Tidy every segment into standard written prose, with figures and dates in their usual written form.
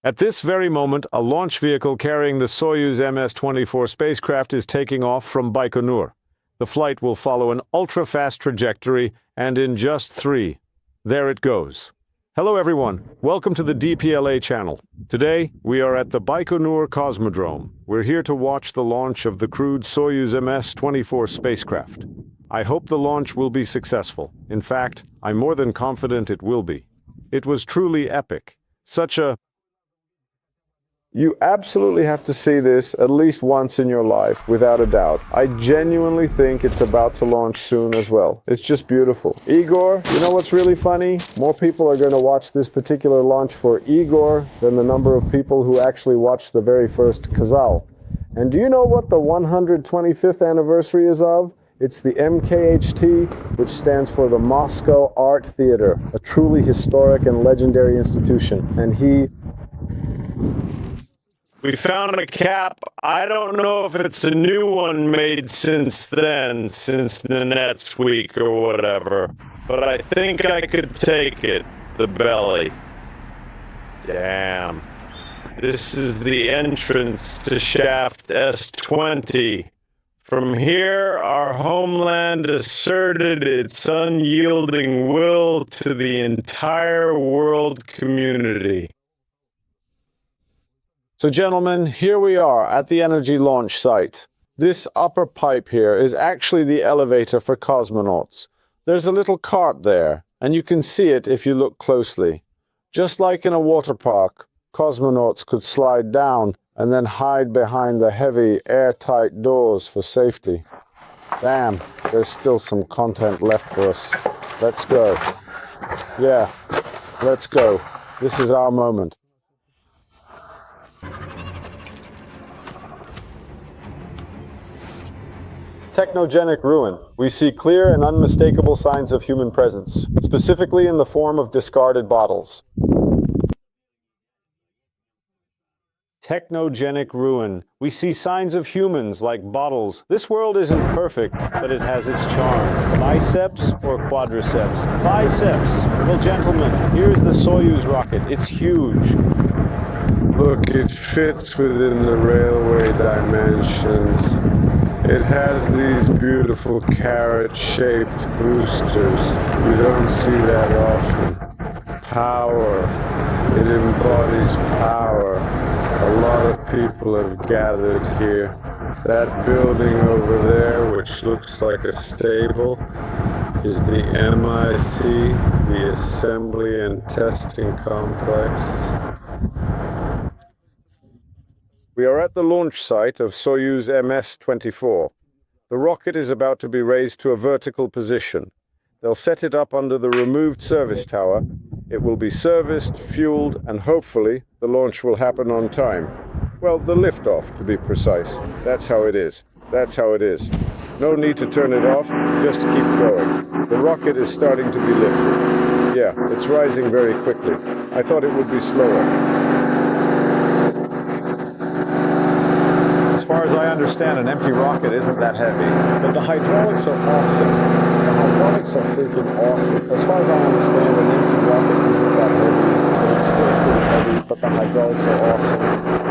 At this very moment, a launch vehicle carrying the Soyuz MS-24 spacecraft is taking off from Baikonur. The flight will follow an ultra-fast trajectory, and in just 3, there it goes. Hello everyone, welcome to the DPLA channel. Today, we are at the Baikonur Cosmodrome. We're here to watch the launch of the crewed Soyuz MS-24 spacecraft. I hope the launch will be successful. In fact, I'm more than confident it will be. It was truly epic. You absolutely have to see this at least once in your life, without a doubt. I genuinely think it's about to launch soon as well. It's just beautiful. Igor, you know what's really funny? More people are going to watch this particular launch for Igor than the number of people who actually watched the very first Kazal. And do you know what the 125th anniversary is of? It's the MKHT, which stands for the Moscow Art Theater, a truly historic and legendary institution. And We found a cap. I don't know if it's a new one made since then, since Nanette's week or whatever, but I think I could take it, the belly. Damn. This is the entrance to shaft S20. From here, our homeland asserted its unyielding will to the entire world community. So gentlemen, here we are at the Energy launch site. This upper pipe here is actually the elevator for cosmonauts. There's a little cart there, and you can see it if you look closely. Just like in a water park, cosmonauts could slide down and then hide behind the heavy, airtight doors for safety. Damn, there's still some content left for us. Let's go. Yeah, let's go. This is our moment. Technogenic ruin. We see clear and unmistakable signs of human presence, specifically in the form of discarded bottles. Technogenic ruin. We see signs of humans like bottles. This world isn't perfect, but it has its charm. Biceps or quadriceps? Biceps. Well, gentlemen, here's the Soyuz rocket. It's huge. Look, it fits within the railway dimensions. It has these beautiful carrot-shaped boosters. We don't see that often. Power. It embodies power. A lot of people have gathered here. That building over there, which looks like a stable, is the MIC, the Assembly and Testing Complex. We are at the launch site of Soyuz MS-24. The rocket is about to be raised to a vertical position. They'll set it up under the removed service tower. It will be serviced, fueled, and hopefully the launch will happen on time. Well, the liftoff, to be precise. That's how it is. That's how it is. No need to turn it off, just keep going. The rocket is starting to be lifted. Yeah, it's rising very quickly. I thought it would be slower. As far as I understand, an empty rocket isn't that heavy. But the hydraulics are awesome. The hydraulics are freaking awesome. As far as I understand, an empty rocket isn't that heavy. But it's still pretty heavy, but the hydraulics are awesome.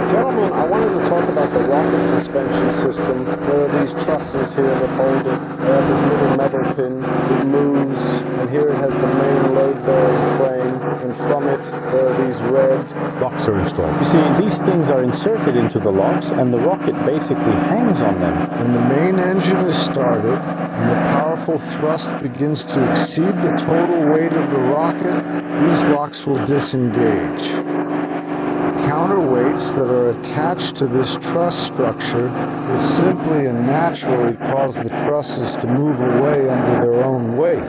Gentlemen, I wanted to talk about the rocket suspension system. There are these trusses here that hold it. They have this little metal pin. It moves, and here it has the main load-bearing frame, and from it, there are these red locks are installed. You see, these things are inserted into the locks, and the rocket basically hangs on them. When the main engine is started, and the powerful thrust begins to exceed the total weight of the rocket, these locks will disengage. Counterweights that are attached to this truss structure will simply and naturally cause the trusses to move away under their own weight.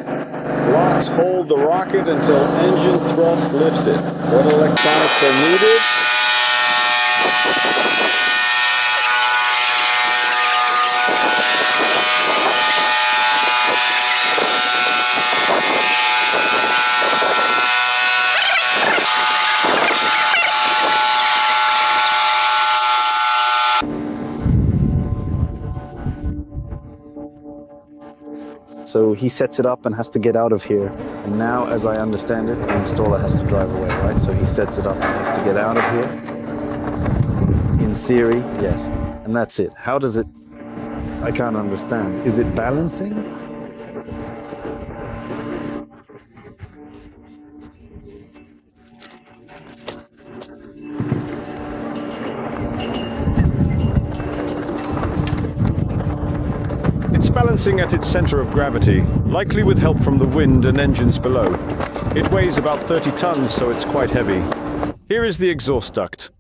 Locks hold the rocket until engine thrust lifts it. What electronics are needed? right? So he sets it up and has to get out of here. And now, as I understand it, the installer has to drive away, right? So he sets it up and has to get out of here. In theory, yes. And that's it. How does it... I can't understand. Is it balancing? It's balancing at its center of gravity, likely with help from the wind and engines below. It weighs about 30 tons, so it's quite heavy. Here is the exhaust duct.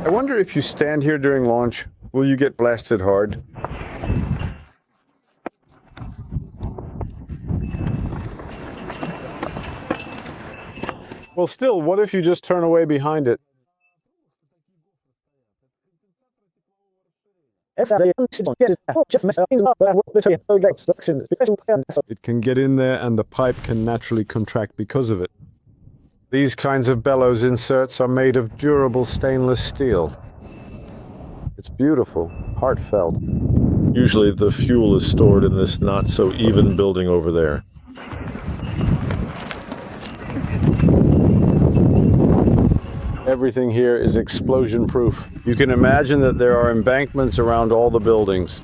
I wonder if you stand here during launch, will you get blasted hard? Well, still, what if you just turn away behind it? It can get in there and the pipe can naturally contract because of it. These kinds of bellows inserts are made of durable stainless steel. It's beautiful, heartfelt. Usually the fuel is stored in this not so even building over there. Everything here is explosion-proof. You can imagine that there are embankments around all the buildings.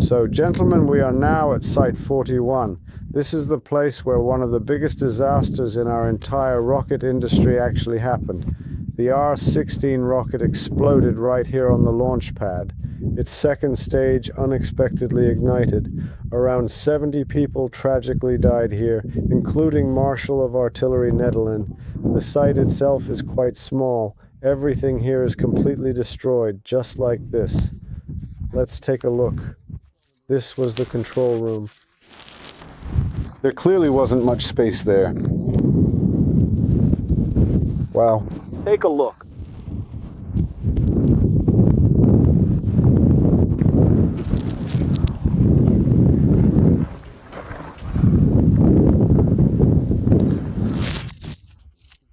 So, gentlemen, we are now at Site 41. This is the place where one of the biggest disasters in our entire rocket industry actually happened. The R-16 rocket exploded right here on the launch pad. Its second stage unexpectedly ignited. Around 70 people tragically died here, including Marshal of Artillery Nedelin. The site itself is quite small. Everything here is completely destroyed, just like this. Let's take a look. This was the control room. There clearly wasn't much space there. Wow. Take a look.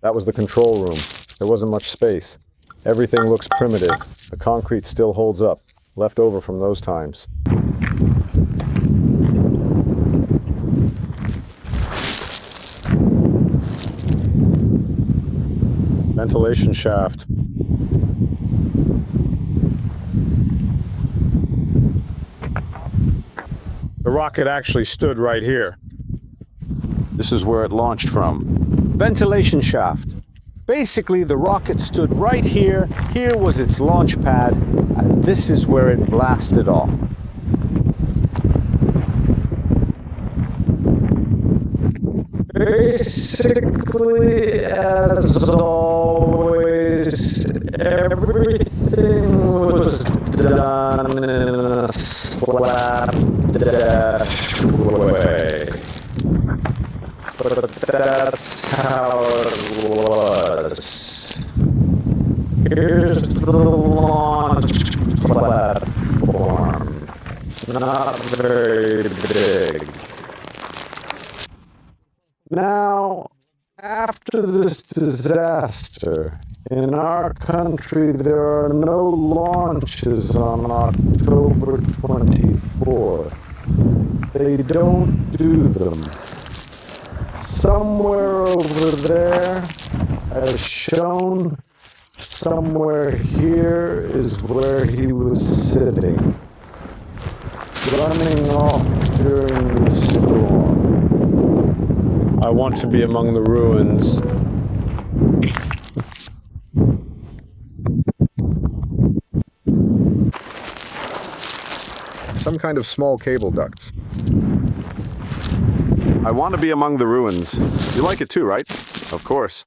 That was the control room. There wasn't much space. Everything looks primitive. The concrete still holds up, left over from those times. Ventilation shaft. The rocket actually stood right here. This is where it launched from. Ventilation shaft. Basically, the rocket stood right here. Here was its launch pad, and this is where it blasted off. Basically, as always, everything was done in a slapdash way. But that's how it was. Here's the launch platform. Not very big. Now, after this disaster, in our country there are no launches on October 24th. They don't do them. Somewhere over there, as shown, somewhere here is where he was sitting, running off during the storm. I want to be among the ruins. Some kind of small cable ducts. I want to be among the ruins. You like it too, right? Of course.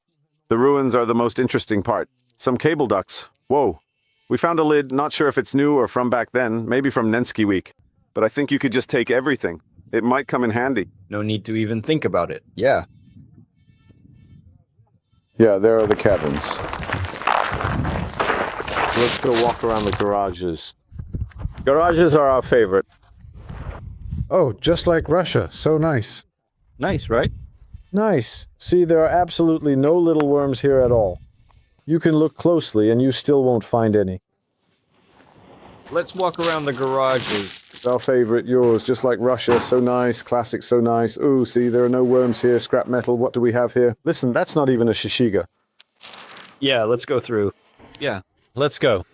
The ruins are the most interesting part. Some cable ducts. Whoa. We found a lid, not sure if it's new or from back then, maybe from Nensky Week. But I think you could just take everything. It might come in handy. No need to even think about it. Yeah. Yeah, there are the cabins. Let's go walk around the garages. Garages are our favorite. Oh, just like Russia. So nice. Nice, right? Nice. See, there are absolutely no little worms here at all. You can look closely and you still won't find any. Let's walk around the garages. Our favorite, yours, just like Russia. So nice. Classic, so nice. Ooh, see, there are no worms here. Scrap metal. What do we have here? Listen, that's not even a shishiga. Yeah, let's go through. Yeah, let's go.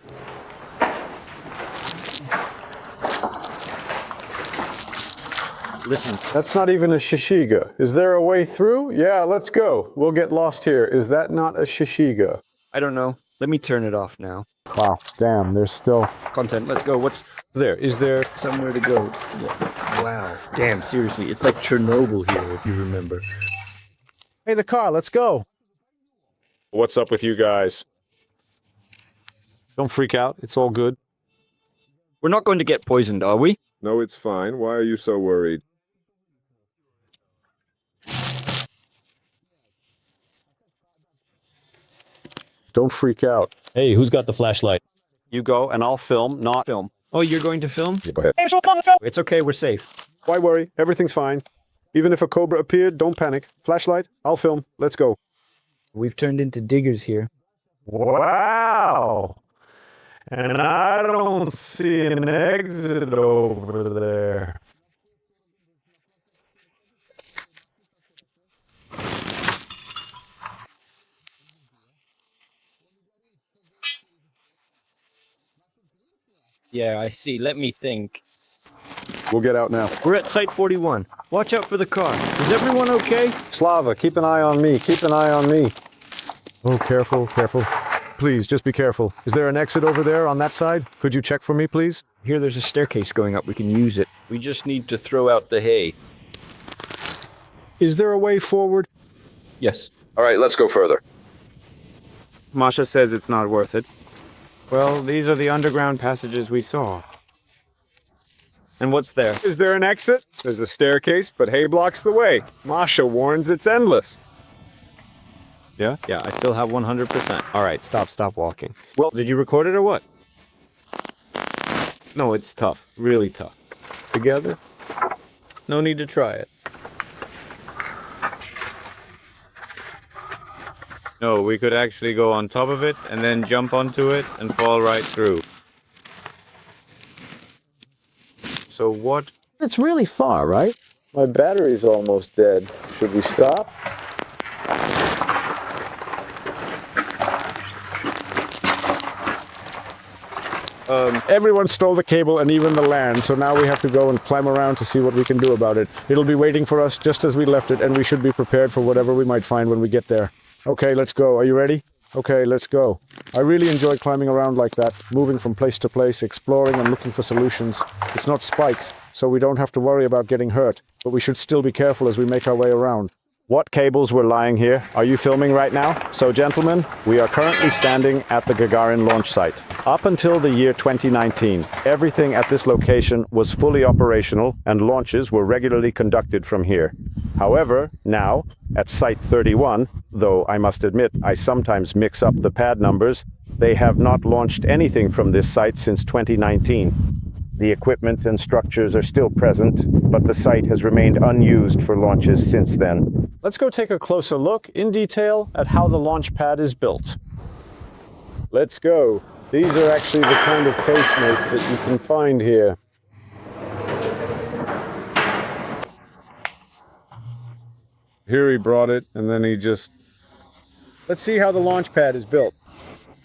Listen, That's not even a shishiga. Is there a way through? Yeah, let's go. We'll get lost here. Is that not a shishiga? I don't know. Let me turn it off now. Wow, damn, there's still... Content, let's go. What's There, is there... somewhere to go? Yeah. Wow. Damn, seriously, it's like Chernobyl here, if you remember. Hey, the car, let's go. What's up with you guys? Don't freak out, it's all good. We're not going to get poisoned, are we? No, it's fine. Why are you so worried? Don't freak out. Hey, who's got the flashlight? You go, and I'll film, not... Film. Oh, you're going to film? Go ahead. It's okay, we're safe. Why worry? Everything's fine. Even if a cobra appeared, don't panic. Flashlight, I'll film. Let's go. We've turned into diggers here. Wow. And I don't see an exit over there. Yeah, I see. Let me think. We'll get out now. We're at Site 41. Watch out for the car. Is everyone okay? Slava, keep an eye on me. Keep an eye on me. Oh, careful, careful. Please, just be careful. Is there an exit over there on that side? Could you check for me, please? Here, there's a staircase going up. We can use it. We just need to throw out the hay. Is there a way forward? Yes. All right, let's go further. Masha says it's not worth it. Well, these are the underground passages we saw. And what's there? Is there an exit? There's a staircase, but hay blocks the way. Masha warns it's endless. Yeah, I still have 100%. All right, stop walking. Well, did you record it or what? No, it's tough, really tough. Together? No need to try it. No, we could actually go on top of it and then jump onto it and fall right through. So what? It's really far, right? My battery's almost dead. Should we stop? Everyone stole the cable and even the land, so now we have to go and climb around to see what we can do about it. It'll be waiting for us just as we left it, and we should be prepared for whatever we might find when we get there. Okay, let's go. Are you ready? Okay, let's go. I really enjoy climbing around like that, moving from place to place, exploring and looking for solutions. It's not spikes, so we don't have to worry about getting hurt, but we should still be careful as we make our way around. What cables were lying here? Are you filming right now? So gentlemen, we are currently standing at the Gagarin launch site. Up until the year 2019, everything at this location was fully operational and launches were regularly conducted from here. However, now, at Site 31, though I must admit I sometimes mix up the pad numbers, they have not launched anything from this site since 2019. The equipment and structures are still present, but the site has remained unused for launches since then. Let's go take a closer look in detail at how the launch pad is built. Let's go. These are actually the kind of casemates that you can find here. Here he brought it, and then he just... Let's see how the launch pad is built.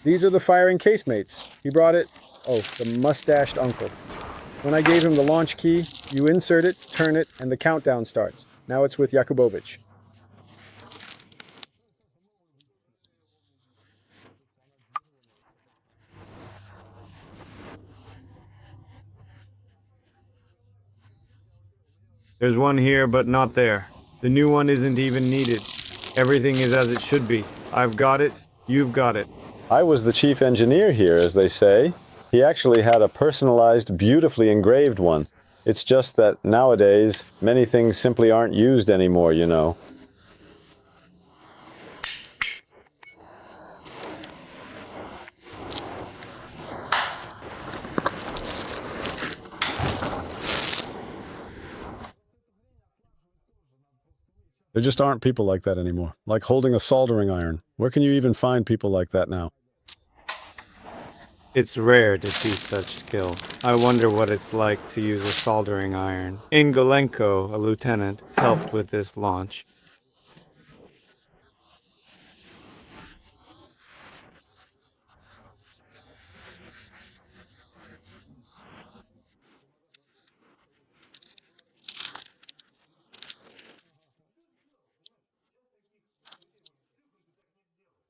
These are the firing casemates. He brought it... Oh, the mustached uncle. When I gave him the launch key, you insert it, turn it, and the countdown starts. Now it's with Yakubovich. There's one here, but not there. The new one isn't even needed. Everything is as it should be. I've got it, you've got it. I was the chief engineer here, as they say. He actually had a personalized, beautifully engraved one. It's just that nowadays, many things simply aren't used anymore, you know. There just aren't people like that anymore. Like holding a soldering iron. Where can you even find people like that now? It's rare to see such skill. I wonder what it's like to use a soldering iron. Ingolenko, a lieutenant, helped with this launch.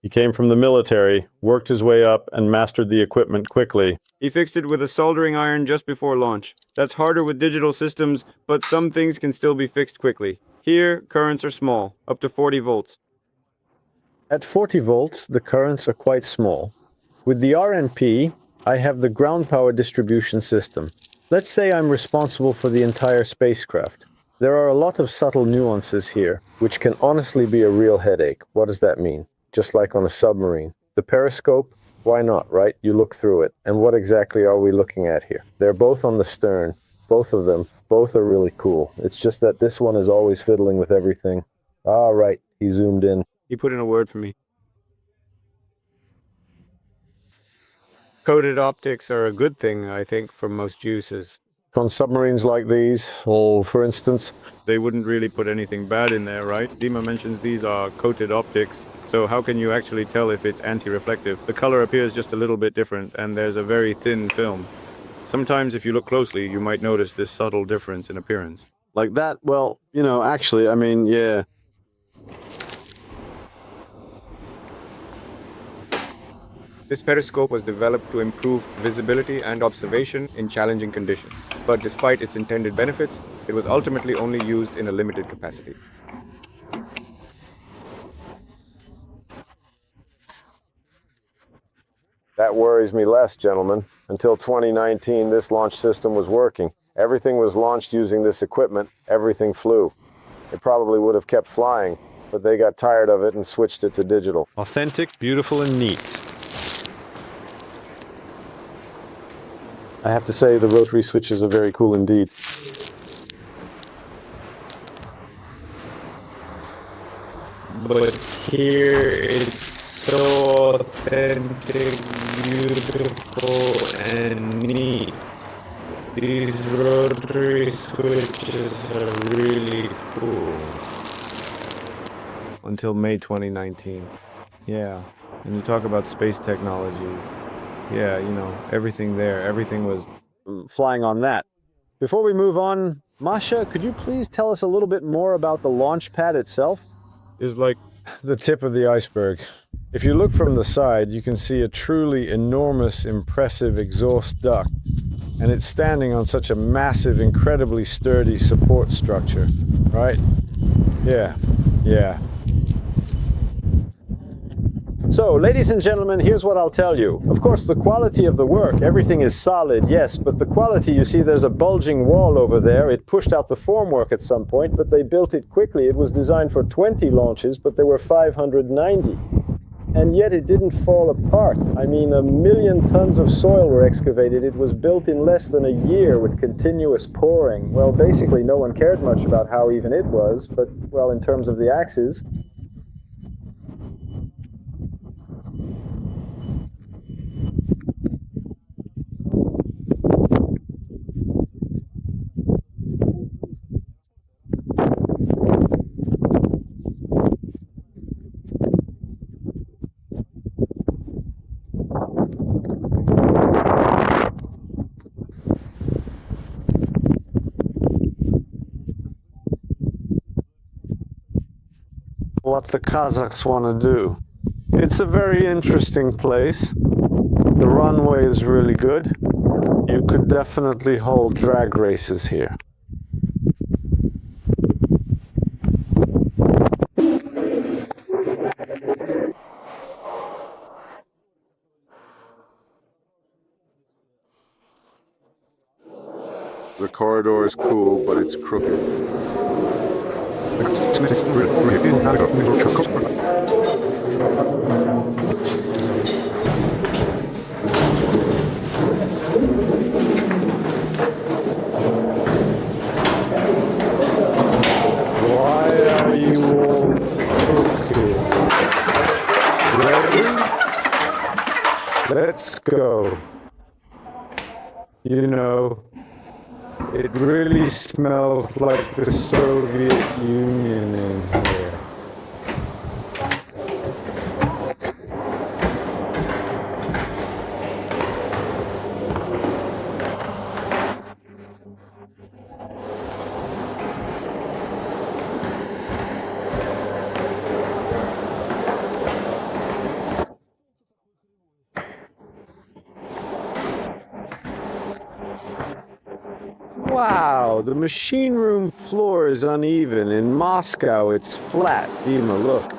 He came from the military, worked his way up, and mastered the equipment quickly. He fixed it with a soldering iron just before launch. That's harder with digital systems, but some things can still be fixed quickly. Here, currents are small, up to 40 volts. At 40 volts, the currents are quite small. With the RNP, I have the ground power distribution system. Let's say I'm responsible for the entire spacecraft. There are a lot of subtle nuances here, which can honestly be a real headache. What does that mean? Just like on a submarine. The periscope, why not, right? You look through it. And what exactly are we looking at here? They're both on the stern. Both of them. Both are really cool. It's just that this one is always fiddling with everything. Ah, right. He zoomed in. He put in a word for me. Coated optics are a good thing, I think, for most uses. On submarines like these, or for instance, They wouldn't really put anything bad in there, right? Dima mentions these are coated optics, so how can you actually tell if it's anti-reflective? The color appears just a little bit different, and there's a very thin film. Sometimes if you look closely, you might notice this subtle difference in appearance. Like that? Well, actually, I mean, yeah. This periscope was developed to improve visibility and observation in challenging conditions. But despite its intended benefits, it was ultimately only used in a limited capacity. that worries me less, gentlemen. Until 2019, this launch system was working. Everything was launched using this equipment. Everything flew. It probably would have kept flying, but they got tired of it and switched it to digital. Authentic, beautiful, and neat. I have to say, the rotary switches are very cool indeed. But here it's so authentic, beautiful, and neat. These rotary switches are really cool. Until May 2019. Yeah. And you talk about space technologies. Yeah, you know, everything there, everything was Flying on that. Before we move on, Masha, could you please tell us a little bit more about the launch pad itself? is like The tip of the iceberg. If you look from the side, you can see a truly enormous, impressive exhaust duct, and it's standing on such a massive, incredibly sturdy support structure, right? Yeah. So, ladies and gentlemen, here's what I'll tell you. Of course, the quality of the work, everything is solid, yes, but the quality, you see, there's a bulging wall over there. It pushed out the formwork at some point, but they built it quickly. It was designed for 20 launches, but there were 590. And yet it didn't fall apart. I mean, 1 million tons of soil were excavated. It was built in less than a year with continuous pouring. Well, basically, no one cared much about how even it was, but, well, in terms of the axes, what the Kazakhs want to do. It's a very interesting place. The runway is really good. You could definitely hold drag races here. The corridor is cool, but it's crooked. Why are you Let's go. You know, it really smells like the Soviet Union in here. Wow, the machine room floor is uneven. In Moscow, it's flat. Dima, look.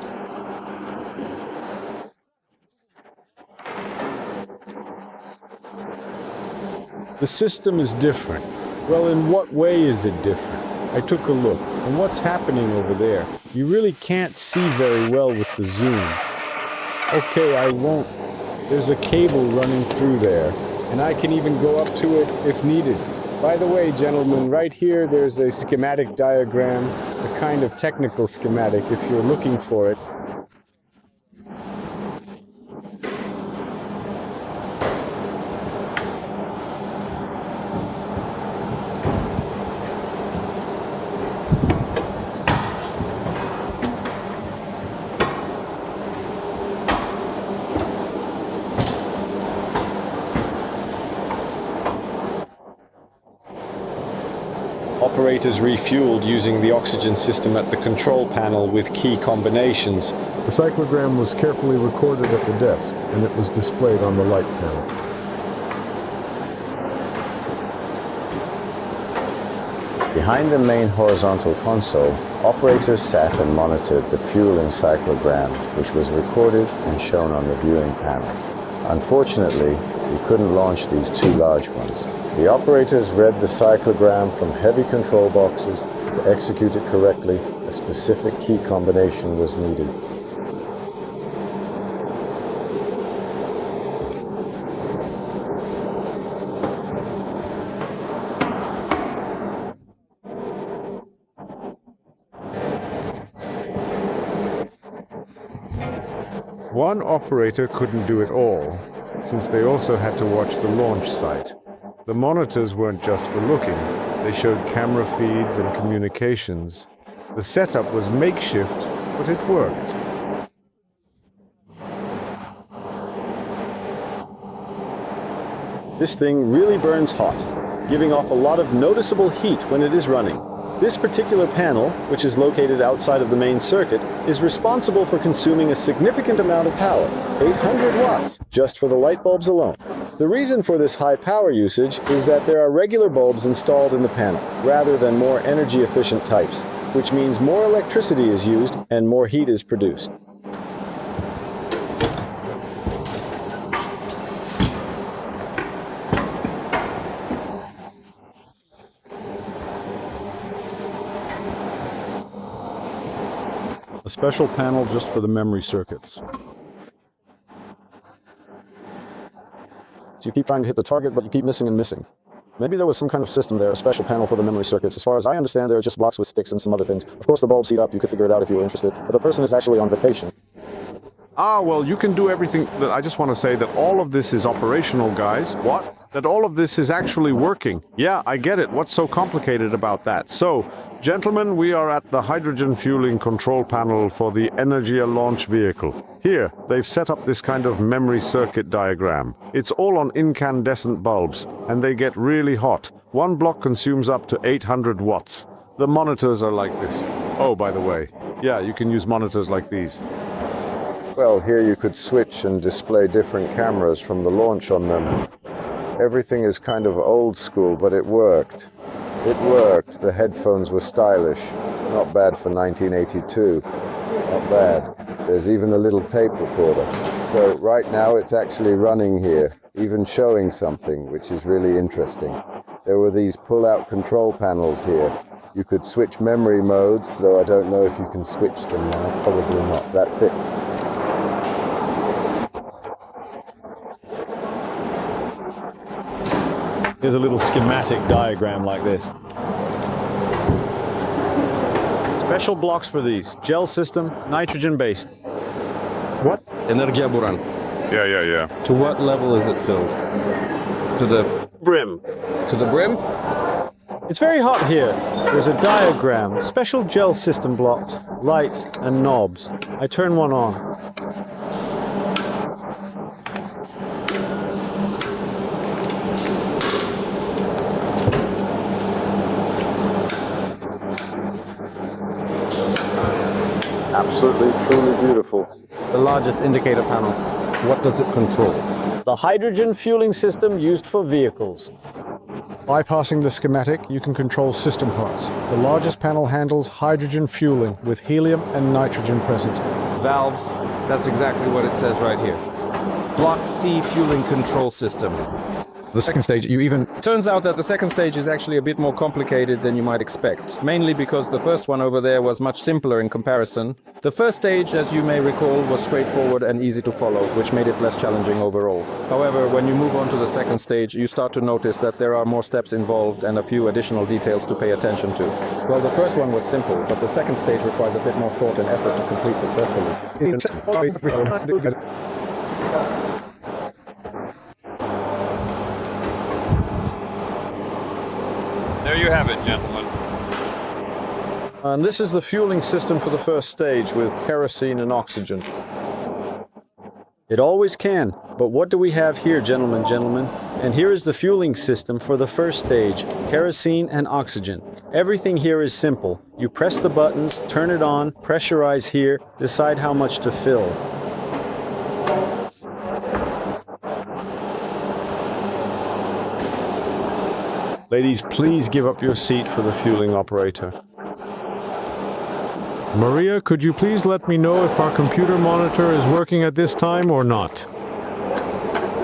The system is different. Well, in what way is it different? I took a look, and what's happening over there? You really can't see very well with the zoom. Okay, I won't. There's a cable running through there, and I can even go up to it if needed. By the way, gentlemen, right here there's a schematic diagram, a kind of technical schematic if you're looking for it. Operators refueled using the oxygen system at the control panel with key combinations. The cyclogram was carefully recorded at the desk, and it was displayed on the light panel. Behind the main horizontal console, operators sat and monitored the fueling cyclogram, which was recorded and shown on the viewing panel. Unfortunately, we couldn't launch these two large ones. The operators read the cyclogram from heavy control boxes. To execute it correctly, a specific key combination was needed. One operator couldn't do it all, since they also had to watch the launch site. The monitors weren't just for looking, they showed camera feeds and communications. The setup was makeshift, but it worked. This thing really burns hot, giving off a lot of noticeable heat when it is running. This particular panel, which is located outside of the main circuit, is responsible for consuming a significant amount of power, 800 watts, just for the light bulbs alone. The reason for this high power usage is that there are regular bulbs installed in the panel, rather than more energy-efficient types, which means more electricity is used and more heat is produced. A special panel just for the memory circuits. So you keep trying to hit the target, but you keep missing and missing. Maybe there was some kind of system there, a special panel for the memory circuits. As far as I understand, there are just blocks with sticks and some other things. Of course, the bulbs heat up. You could figure it out if you were interested. But the person is actually on vacation. Ah, well, you can do everything. I just want to say that all of this is operational, guys. What? That all of this is actually working. Yeah, I get it. What's so complicated about that? So, gentlemen, we are at the hydrogen fueling control panel for the Energia launch vehicle. Here, they've set up this kind of memory circuit diagram. It's all on incandescent bulbs, and they get really hot. One block consumes up to 800 watts. The monitors are like this. Oh, by the way, yeah, you can use monitors like these. Well, here you could switch and display different cameras from the launch on them. Everything is kind of old school, but it worked. It worked. The headphones were stylish. Not bad for 1982. Not bad. There's even a little tape recorder. So right now it's actually running here, even showing something, which is really interesting. There were these pull-out control panels here. You could switch memory modes, though I don't know if you can switch them now. Probably not. That's it. Here's a little schematic diagram like this. Special blocks for these. Gel system, nitrogen-based. What? Energia Buran. Yeah. To what level is it filled? To the Brim. to the brim? It's very hot here. There's a diagram, special gel system blocks, lights, and knobs. I turn one on. Absolutely, truly beautiful. The largest indicator panel. What does it control? The hydrogen fueling system used for vehicles. Bypassing the schematic, you can control system parts. The largest panel handles hydrogen fueling with helium and nitrogen present. Valves. That's exactly what it says right here. Block C fueling control system. The second stage, you even... Turns out that the second stage is actually a bit more complicated than you might expect, mainly because the first one over there was much simpler in comparison. The first stage, as you may recall, was straightforward and easy to follow, which made it less challenging overall. However, when you move on to the second stage, you start to notice that there are more steps involved and a few additional details to pay attention to. Well, the first one was simple, but the second stage requires a bit more thought and effort to complete successfully. There you have it, gentlemen. And this is the fueling system for the first stage with kerosene and oxygen. It always can, but what do we have here, gentlemen? And here is the fueling system for the first stage, kerosene and oxygen. Everything here is simple. You press the buttons, turn it on, pressurize here, decide how much to fill. Ladies, please give up your seat for the fueling operator. Maria, could you please let me know if our computer monitor is working at this time or not?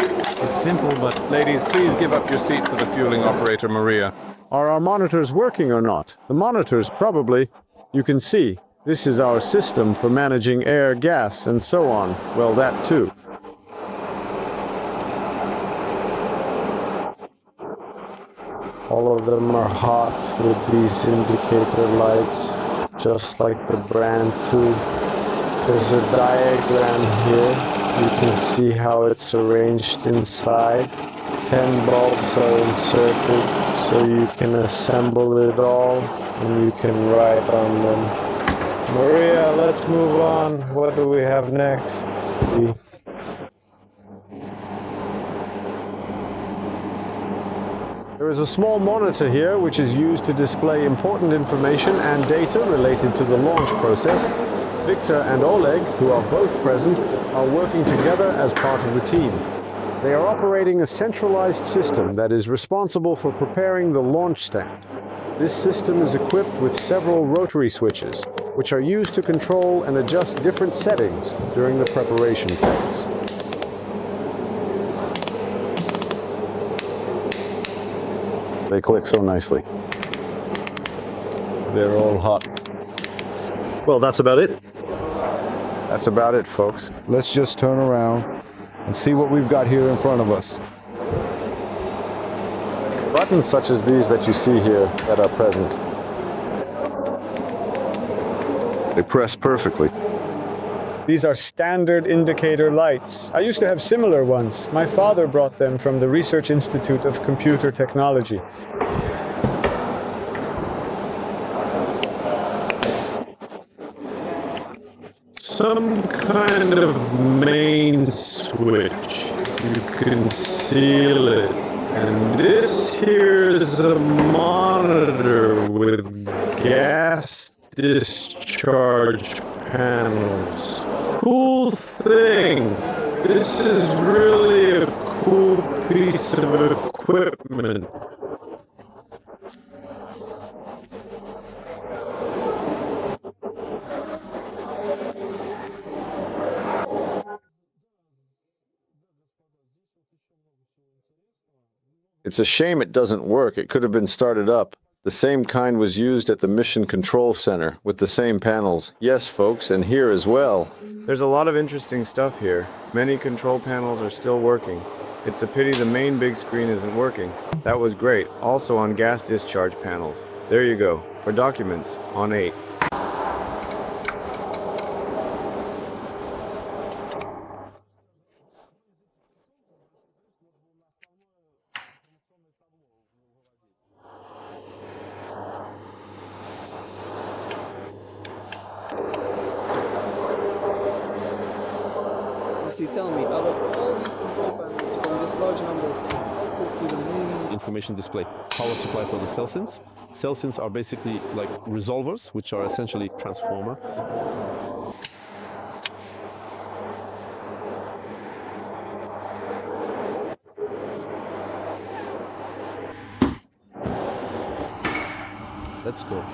It's simple, but ladies, please give up your seat for the fueling operator, Maria. Are our monitors working or not? The monitors probably. You can see, this is our system for managing air, gas, and so on. Well, that too. All of them are hot with these indicator lights, just like the brand too. There's a diagram here. You can see how it's arranged inside. 10 bulbs are inserted, so you can assemble it all and you can write on them. Maria, let's move on. What do we have next? There is a small monitor here which is used to display important information and data related to the launch process. Victor and Oleg, who are both present, are working together as part of the team. They are operating a centralized system that is responsible for preparing the launch stand. This system is equipped with several rotary switches, which are used to control and adjust different settings during the preparation phase. They click so nicely. They're all hot. Well, that's about it. That's about it, folks. Let's just turn around and see what we've got here in front of us. Buttons such as these that you see here that are present. They press perfectly. These are standard indicator lights. I used to have similar ones. My father brought them from the Research Institute of Computer Technology. Some kind of main switch. You can seal it. And this here is a monitor with gas discharge panels. Cool thing. This is really a cool piece of equipment. It's a shame it doesn't work. It could have been started up. The same kind was used at the Mission Control Center with the same panels. Yes, folks, and here as well. There's a lot of interesting stuff here. Many control panels are still working. It's a pity the main big screen isn't working. That was great. Also on gas discharge panels. There you go. For documents, on 8. Obviously, tell me, out of all these control panels from this large number of things, what would be the main Information display, power supply for the cell SINs. Cell SINs are basically like resolvers, which are essentially transformer. Let's go.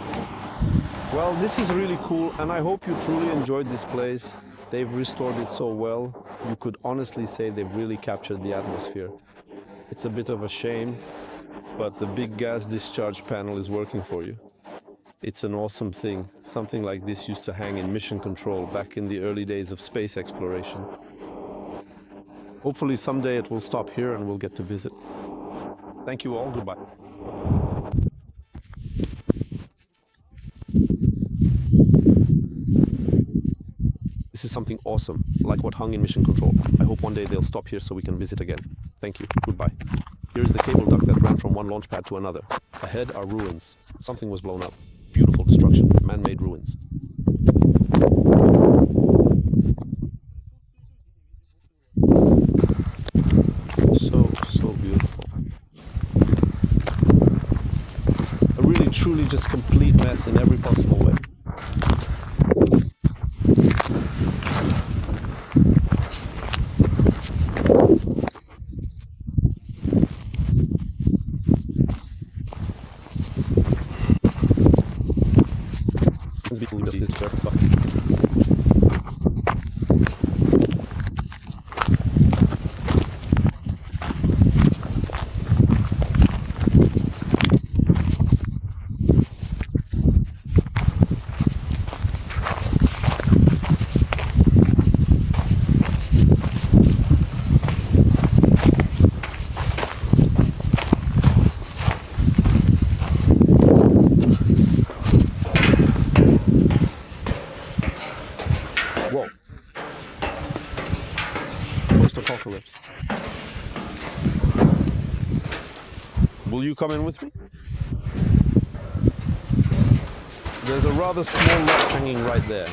Well, this is really cool, and I hope you truly enjoyed this place. They've restored it so well. You could honestly say they've really captured the atmosphere. It's a bit of a shame, but the big gas discharge panel is working for you. It's an awesome thing. Something like this used to hang in mission control back in the early days of space exploration. Hopefully someday it will stop here and we'll get to visit. Thank you all. Goodbye. This is something awesome, like what hung in mission control. I hope one day they'll stop here so we can visit again. Thank you. Goodbye. Here is the cable duct that ran from one launch pad to another. Ahead are ruins. Something was blown up. Beautiful destruction. Man-made ruins. So beautiful. A really, truly just complete mess in every possible way. Whoa. Post-apocalypse. Will you come in with me? There's a rather small lock hanging right there.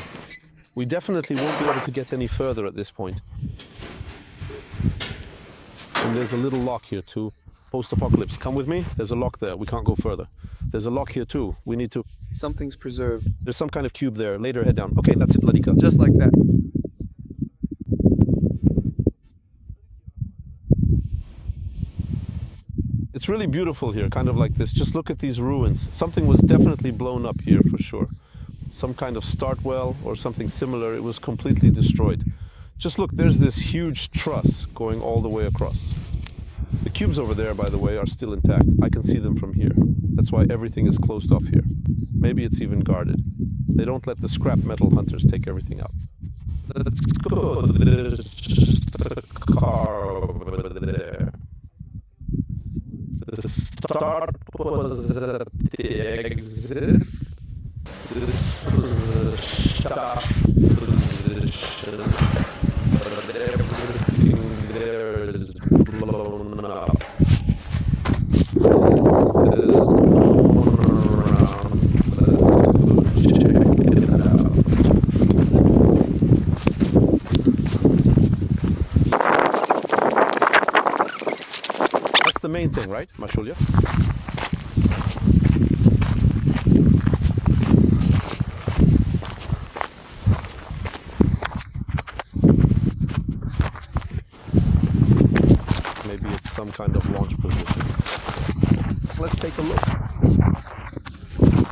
We definitely won't be able to get any further at this point. And there's a little lock here too. Post-apocalypse. Come with me. There's a lock there. We can't go further. There's a lock here too. We need to... Something's preserved. There's some kind of cube there. Later, head down. Okay, that's it, Ladika. Just like that. It's really beautiful here, kind of like this. Just look at these ruins. Something was definitely blown up here for sure. Some kind of start well or something similar. It was completely destroyed. Just look, there's this huge truss going all the way across. The cubes over there, by the way, are still intact. I can see them from here. That's why everything is closed off here. Maybe it's even guarded. They don't let the scrap metal hunters take everything out. Let's go. There's just a car over there. The start was at the exit. This was a shop position. But everything there is blown up. There's no one around. Let's go check it out. That's the main thing, right, Mashulia? Maybe it's some kind of launch position. Let's take a look.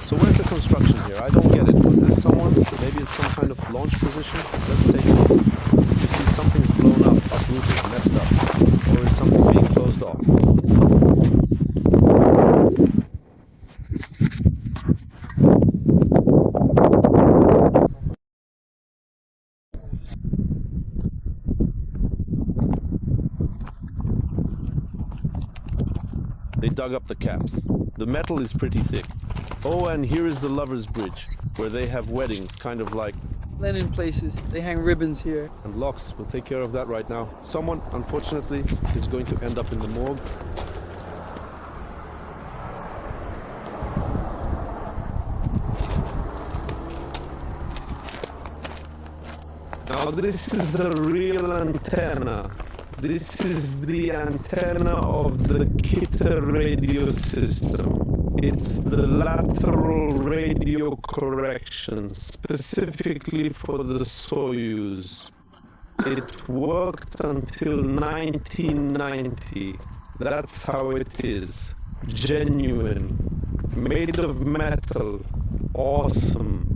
So where's the construction here? I don't get it. Was this someone's? Maybe it's some kind of launch position? Let's take a look. You see something's blown up, uprooted, messed up. Or is something being closed off? They dug up the caps. The metal is pretty thick. Oh, and here is the Lover's Bridge, where they have weddings, kind of like... Linen places. They hang ribbons here. And locks. We'll take care of that right now. Someone, unfortunately, is going to end up in the morgue. Now this is a real antenna. This is the antenna of the Kita radio system. It's the lateral radio correction, specifically for the Soyuz. It worked until 1990. That's how it is. Genuine. Made of metal. Awesome.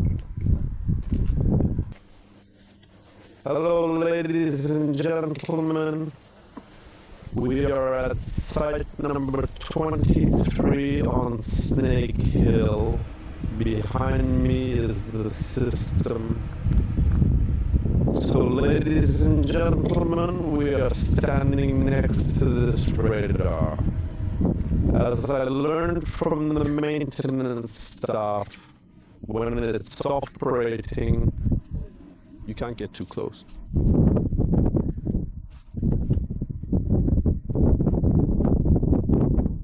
Hello, ladies and gentlemen. We are at site number 23 on Snake Hill. Behind me is the system. So, ladies and gentlemen, we are standing next to this radar. As I learned from the maintenance staff, when it's operating, you can't get too close.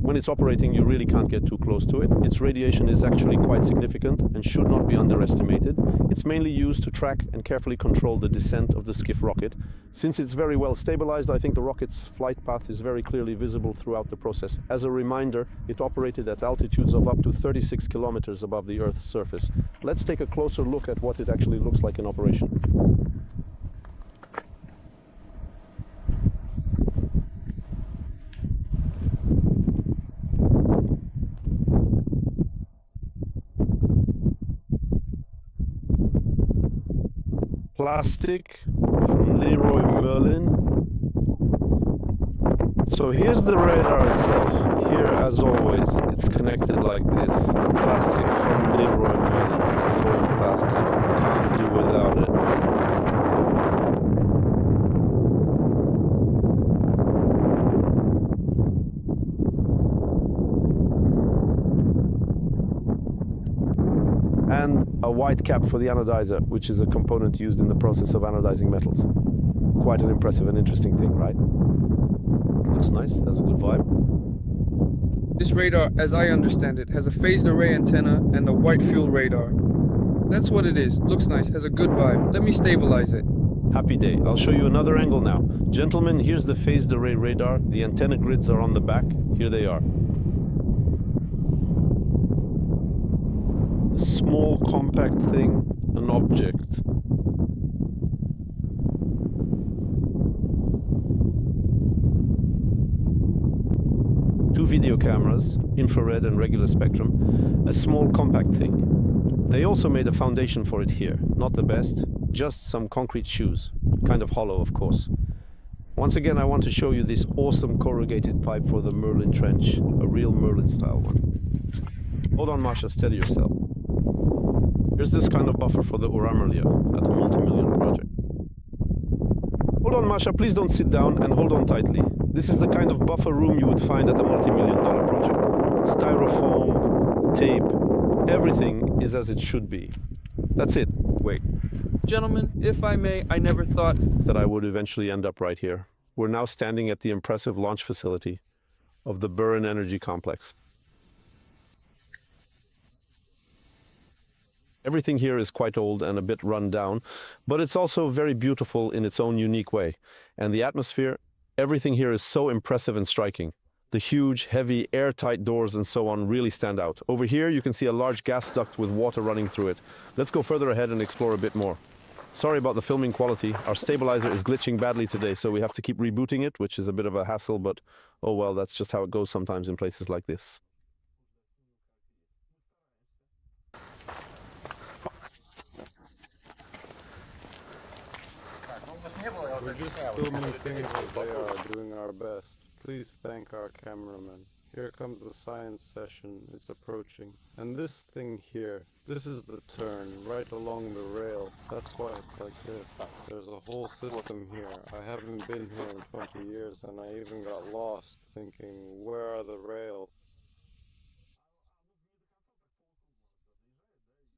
When it's operating, you really can't get too close to it. Its radiation is actually quite significant and should not be underestimated. It's mainly used to track and carefully control the descent of the skiff rocket. Since it's very well stabilized, I think the rocket's flight path is very clearly visible throughout the process. As a reminder, it operated at altitudes of up to 36 kilometers above the Earth's surface. Let's take a closer look at what it actually looks like in operation. Plastic from Leroy Merlin. So here's the radar itself. Here, as always, it's connected like this. Plastic from Leroy Merlin. Full plastic. Can't do without it. And a white cap for the anodizer, which is a component used in the process of anodizing metals. Quite an impressive and interesting thing, right? Looks nice, has a good vibe. This radar, as I understand it, has a phased array antenna and a white fuel radar. That's what it is. Looks nice, has a good vibe. Let me stabilize it. Happy day. I'll show you another angle now. Gentlemen, here's the phased array radar. The antenna grids are on the back. Here they are. A small, compact thing, an object. Two video cameras, infrared and regular spectrum, a small compact thing. They also made a foundation for it here. Not the best, just some concrete shoes. Kind of hollow, of course. Once again, I want to show you this awesome corrugated pipe for the Merlin trench, a real Merlin style one. Hold on, Masha, steady yourself. Here's this kind of buffer for the Energia at a multi-million project. Hold on, Masha, please don't sit down and hold on tightly. This is the kind of buffer room you would find at a multi-million-dollar project. Styrofoam, tape, everything is as it should be. That's it. Wait. Gentlemen, if I may, I never thought that I would eventually end up right here. We're now standing at the impressive launch facility of the Burin Energy Complex. Everything here is quite old and a bit run down, but it's also very beautiful in its own unique way. And the atmosphere, everything here is so impressive and striking. The huge, heavy, airtight doors and so on really stand out. Over here, you can see a large gas duct with water running through it. Let's go further ahead and explore a bit more. Sorry about the filming quality. Our stabilizer is glitching badly today, so we have to keep rebooting it, which is a bit of a hassle, but oh well, that's just how it goes sometimes in places like this. We're just filming things as they are, doing our best. Please thank our cameraman. Here comes the science session. It's approaching. And this thing here, this is the turn, right along the rail. That's why it's like this. There's a whole system here. I haven't been here in 20 years, and I even got lost, thinking, where are the rails?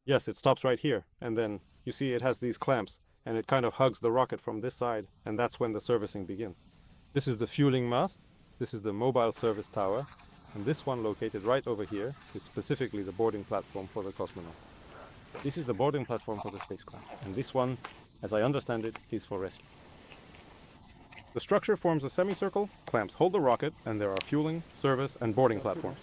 Yes, it stops right here, and then you see it has these clamps, and it kind of hugs the rocket from this side, and that's when the servicing begins. This is the fueling mast, this is the mobile service tower, and this one located right over here is specifically the boarding platform for the cosmonaut. This is the boarding platform for the spacecraft, and this one As I understand it, he's for rescue. The structure forms a semicircle, clamps hold the rocket, and there are fueling, service, and boarding platforms.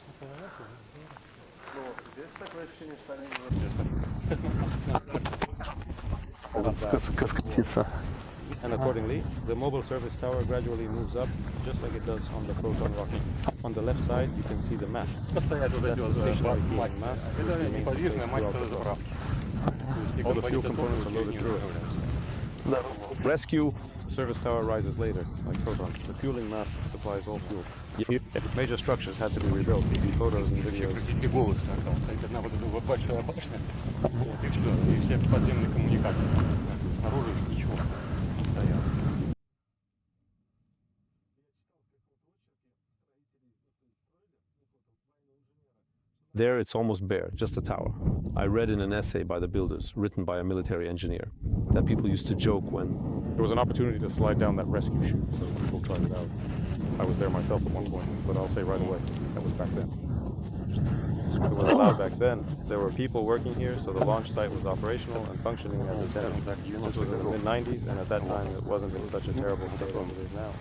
And accordingly, the mobile service tower gradually moves up, just like it does on the Proton rocket. On the left side, you can see the mast. That's the stationary fueling mast, which remains in place throughout the drop. All the fuel components are loaded through it. Rescue. The service tower rises later, like Proton. The fueling mast supplies all fuel. Major structures had to be rebuilt. You see photos and videos. There it's almost bare, just a tower. I read in an essay by the builders, written by a military engineer, that people used to joke when There was an opportunity to slide down that rescue chute, so people tried it out. I was there myself at one point, but I'll say right away, that was back then. It was allowed back then. There were people working here, so the launch site was operational and functioning as intended. This was in the mid-90s, and at that time it wasn't in such a terrible state as it is now.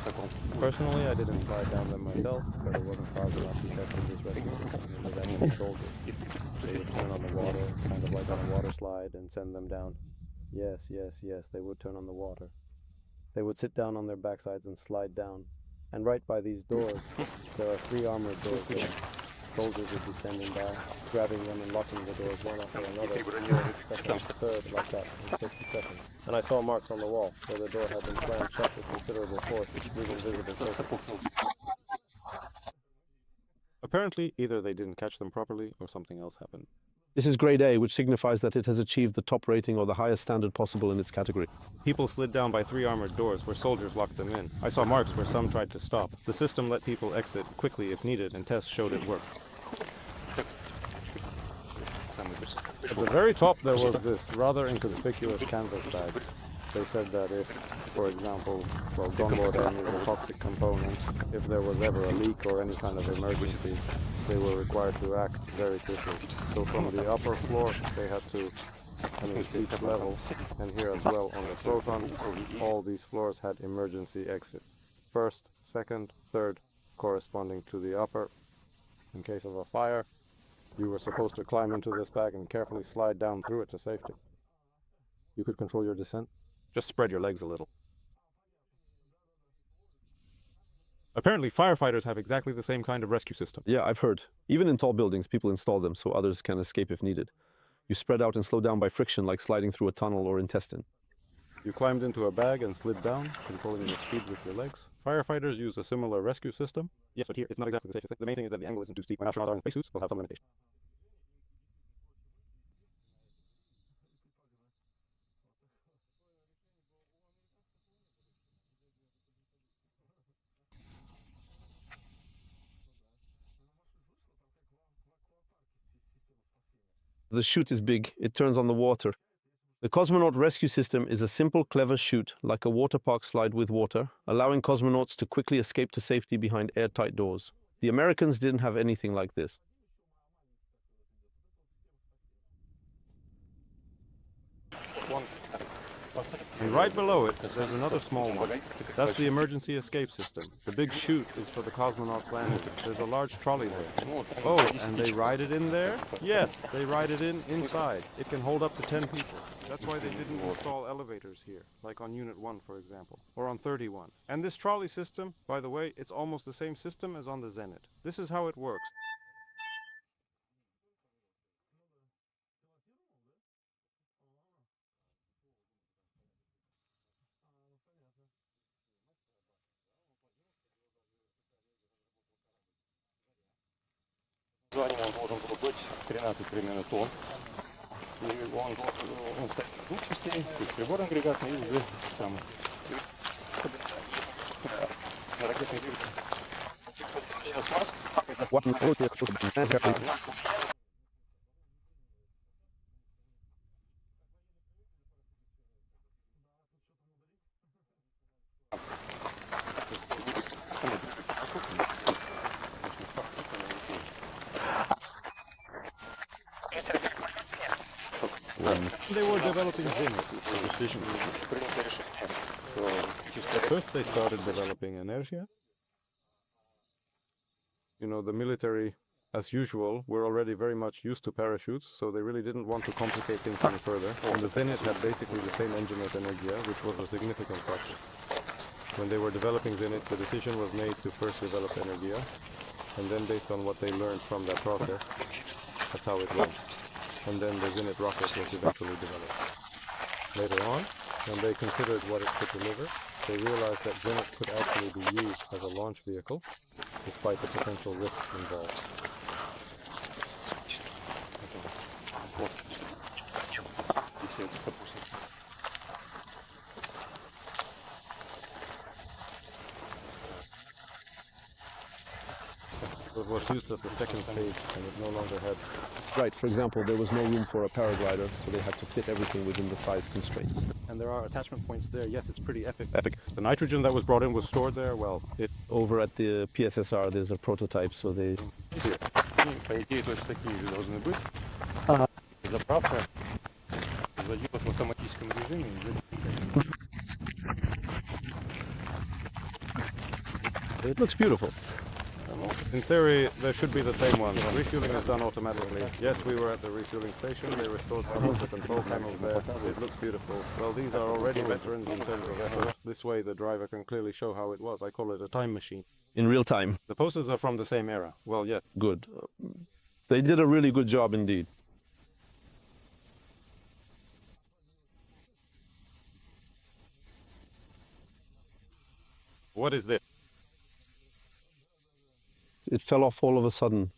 Personally, I didn't slide down them myself, but it wasn't far enough to test this rescue system with any soldiers. They would turn on the water, kind of like on a water slide, and send them down. Yes, they would turn on the water. They would sit down on their backsides and slide down. And right by these doors, there are 3 armored doors there. Soldiers would be standing by, grabbing them and locking the doors one after another, second, third, like that, in 50 seconds. And I saw marks on the wall where the door had been slammed shut with considerable force, leaving visible surface. Apparently, either they didn't catch them properly or something else happened. This is grade A, which signifies that it has achieved the top rating or the highest standard possible in its category. People slid down by 3 armored doors where soldiers locked them in. I saw marks where some tried to stop. The system let people exit quickly if needed, and tests showed it worked. At the very top there was this rather inconspicuous canvas bag. They said that if, for example, gunboat air is a toxic component, if there was ever a leak or any kind of emergency, they were required to act very quickly. So from the upper floor, they had to, each level, and here as well on the Proton, all these floors had emergency exits. First, second, third, corresponding to the upper. In case of a fire, you were supposed to climb into this bag and carefully slide down through it to safety. You could control your descent. Just spread your legs a little. Apparently, firefighters have exactly the same kind of rescue system. Yeah, I've heard. Even in tall buildings, people install them so others can escape if needed. You spread out and slow down by friction, like sliding through a tunnel or intestine. You climbed into a bag and slid down, controlling your speed with your legs. Firefighters use a similar rescue system. Yes, but here, it's not exactly the safest thing. The main thing is that the angle isn't too steep. When astronauts are in spacesuits, they'll have some limitation. The chute is big, it turns on the water. The cosmonaut rescue system is a simple, clever chute, like a water park slide with water, allowing cosmonauts to quickly escape to safety behind airtight doors. The Americans didn't have anything like this. And right below it, there's another small one. That's the emergency escape system. The big chute is for the cosmonauts landing. There's a large trolley there. Oh, and they ride it in there? Yes, they ride it inside. It can hold up to 10 people. That's why they didn't install elevators here, like on Unit 1, for example, or on 31. And this trolley system, by the way, it's almost the same system as on the Zenit. This is how it works. Он должен был быть 13 примерно тонн. И он стоит в двух частей, то есть прибор агрегатный и здесь самый. Ракетный двигатель. Сейчас маск. They were developing Zenit, the precision. First they started developing Energia. You know, the military, as usual, were already very much used to parachutes, so they really didn't want to complicate things any further. And the Zenit had basically the same engine as Energia, which was a significant touch. When they were developing Zenit, the decision was made to first develop Energia, and then based on what they learned from that process, that's how it went. And then the Zenit rocket was eventually developed. Later on, when they considered what it could deliver, they realized that Zenit could actually be used as a launch vehicle, despite the potential risks involved. It was used as the second stage, and it no longer had... Right, for example, there was no room for a paraglider, so they had to fit everything within the size constraints. And there are attachment points there. Yes, it's pretty epic. The nitrogen that was brought in was stored there. Well, it... Over at the PSSR, there's a prototype, so they... По идее, точно такие же должны быть. Заправка завелась в автоматическом режиме. It looks beautiful. In theory, there should be the same ones. Refueling is done automatically. Yes, we were at the refueling station. They restored some of the control panels there. It looks beautiful. Well, these are already veterans in terms of effort. This way, the driver can clearly show how it was. I call it a time machine. In real time. The posters are from the same era. Well, yeah. Good. They did a really good job indeed. What is this? It fell off all of a sudden,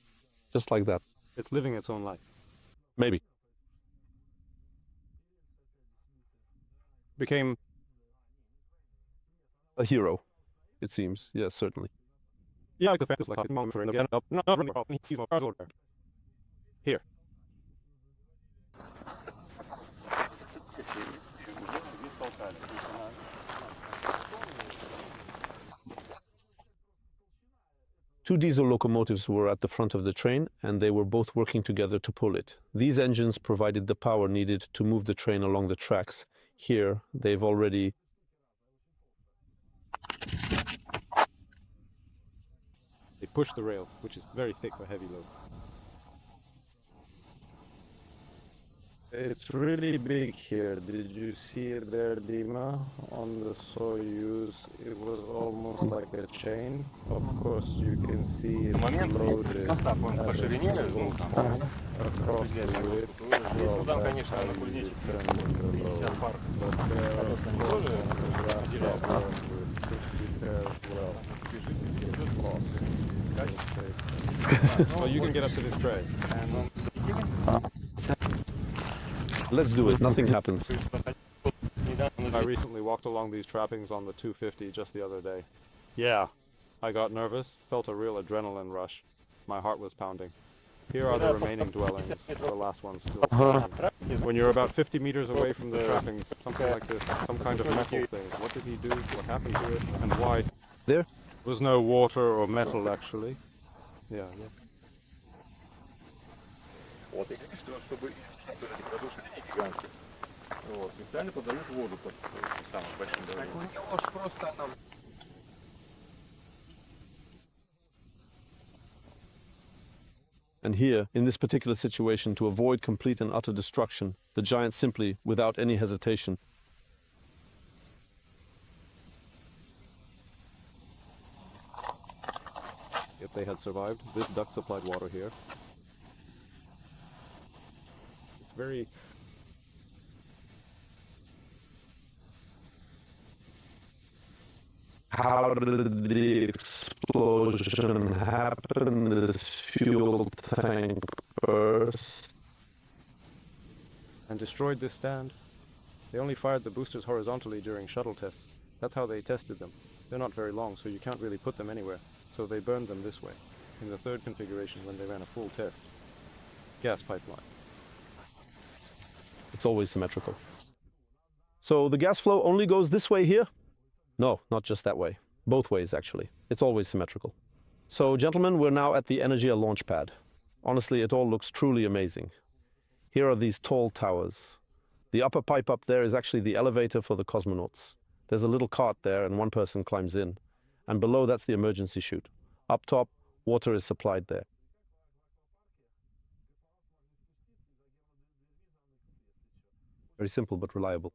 just like that. It's living its own life. Maybe. Became a hero, it seems. Yes, certainly. Yeah, the fact is like a moment for again. Here. Two diesel locomotives were at the front of the train, and they were both working together to pull it. These engines provided the power needed to move the train along the tracks. Here, they've already... They push the rail, which is very thick for heavy load. It's really big here. Did you see it there, Dima? On the Soyuz, it was almost like a chain. Of course, you can see it loaded across the width. Well, that's how you determine the load. But there are well, you can get up to this tray. Let's do it. Nothing happens. I recently walked along these trappings on the 250 just the other day. Yeah, I got nervous, felt a real adrenaline rush. My heart was pounding. Here are the remaining dwellings, the last ones still standing. When you're about 50 meters away from the trappings, something like this, some kind of metal thing. What did he do? What happened to it? And why? There was no water or metal, actually. Yeah. Вот, и единственное, чтобы эти продушили гиганты. Вот, специально подают воду под самым большим давлением. And here, in this particular situation, to avoid complete and utter destruction, the giant simply, without any hesitation, if they had survived, this duct supplied water here. It's very... How did the explosion happen? This fuel tank burst and destroyed this stand. They only fired the boosters horizontally during shuttle tests. That's how they tested them. They're not very long, so you can't really put them anywhere. So they burned them this way, in the third configuration when they ran a full test. Gas pipeline. It's always symmetrical. So the gas flow only goes this way here? No, not just that way. Both ways, actually. It's always symmetrical. So, gentlemen, we're now at the Energia launch pad. Honestly, it all looks truly amazing. Here are these tall towers. The upper pipe up there is actually the elevator for the cosmonauts. There's a little cart there and one person climbs in. And below that's the emergency chute. Up top, water is supplied there. Very simple but reliable.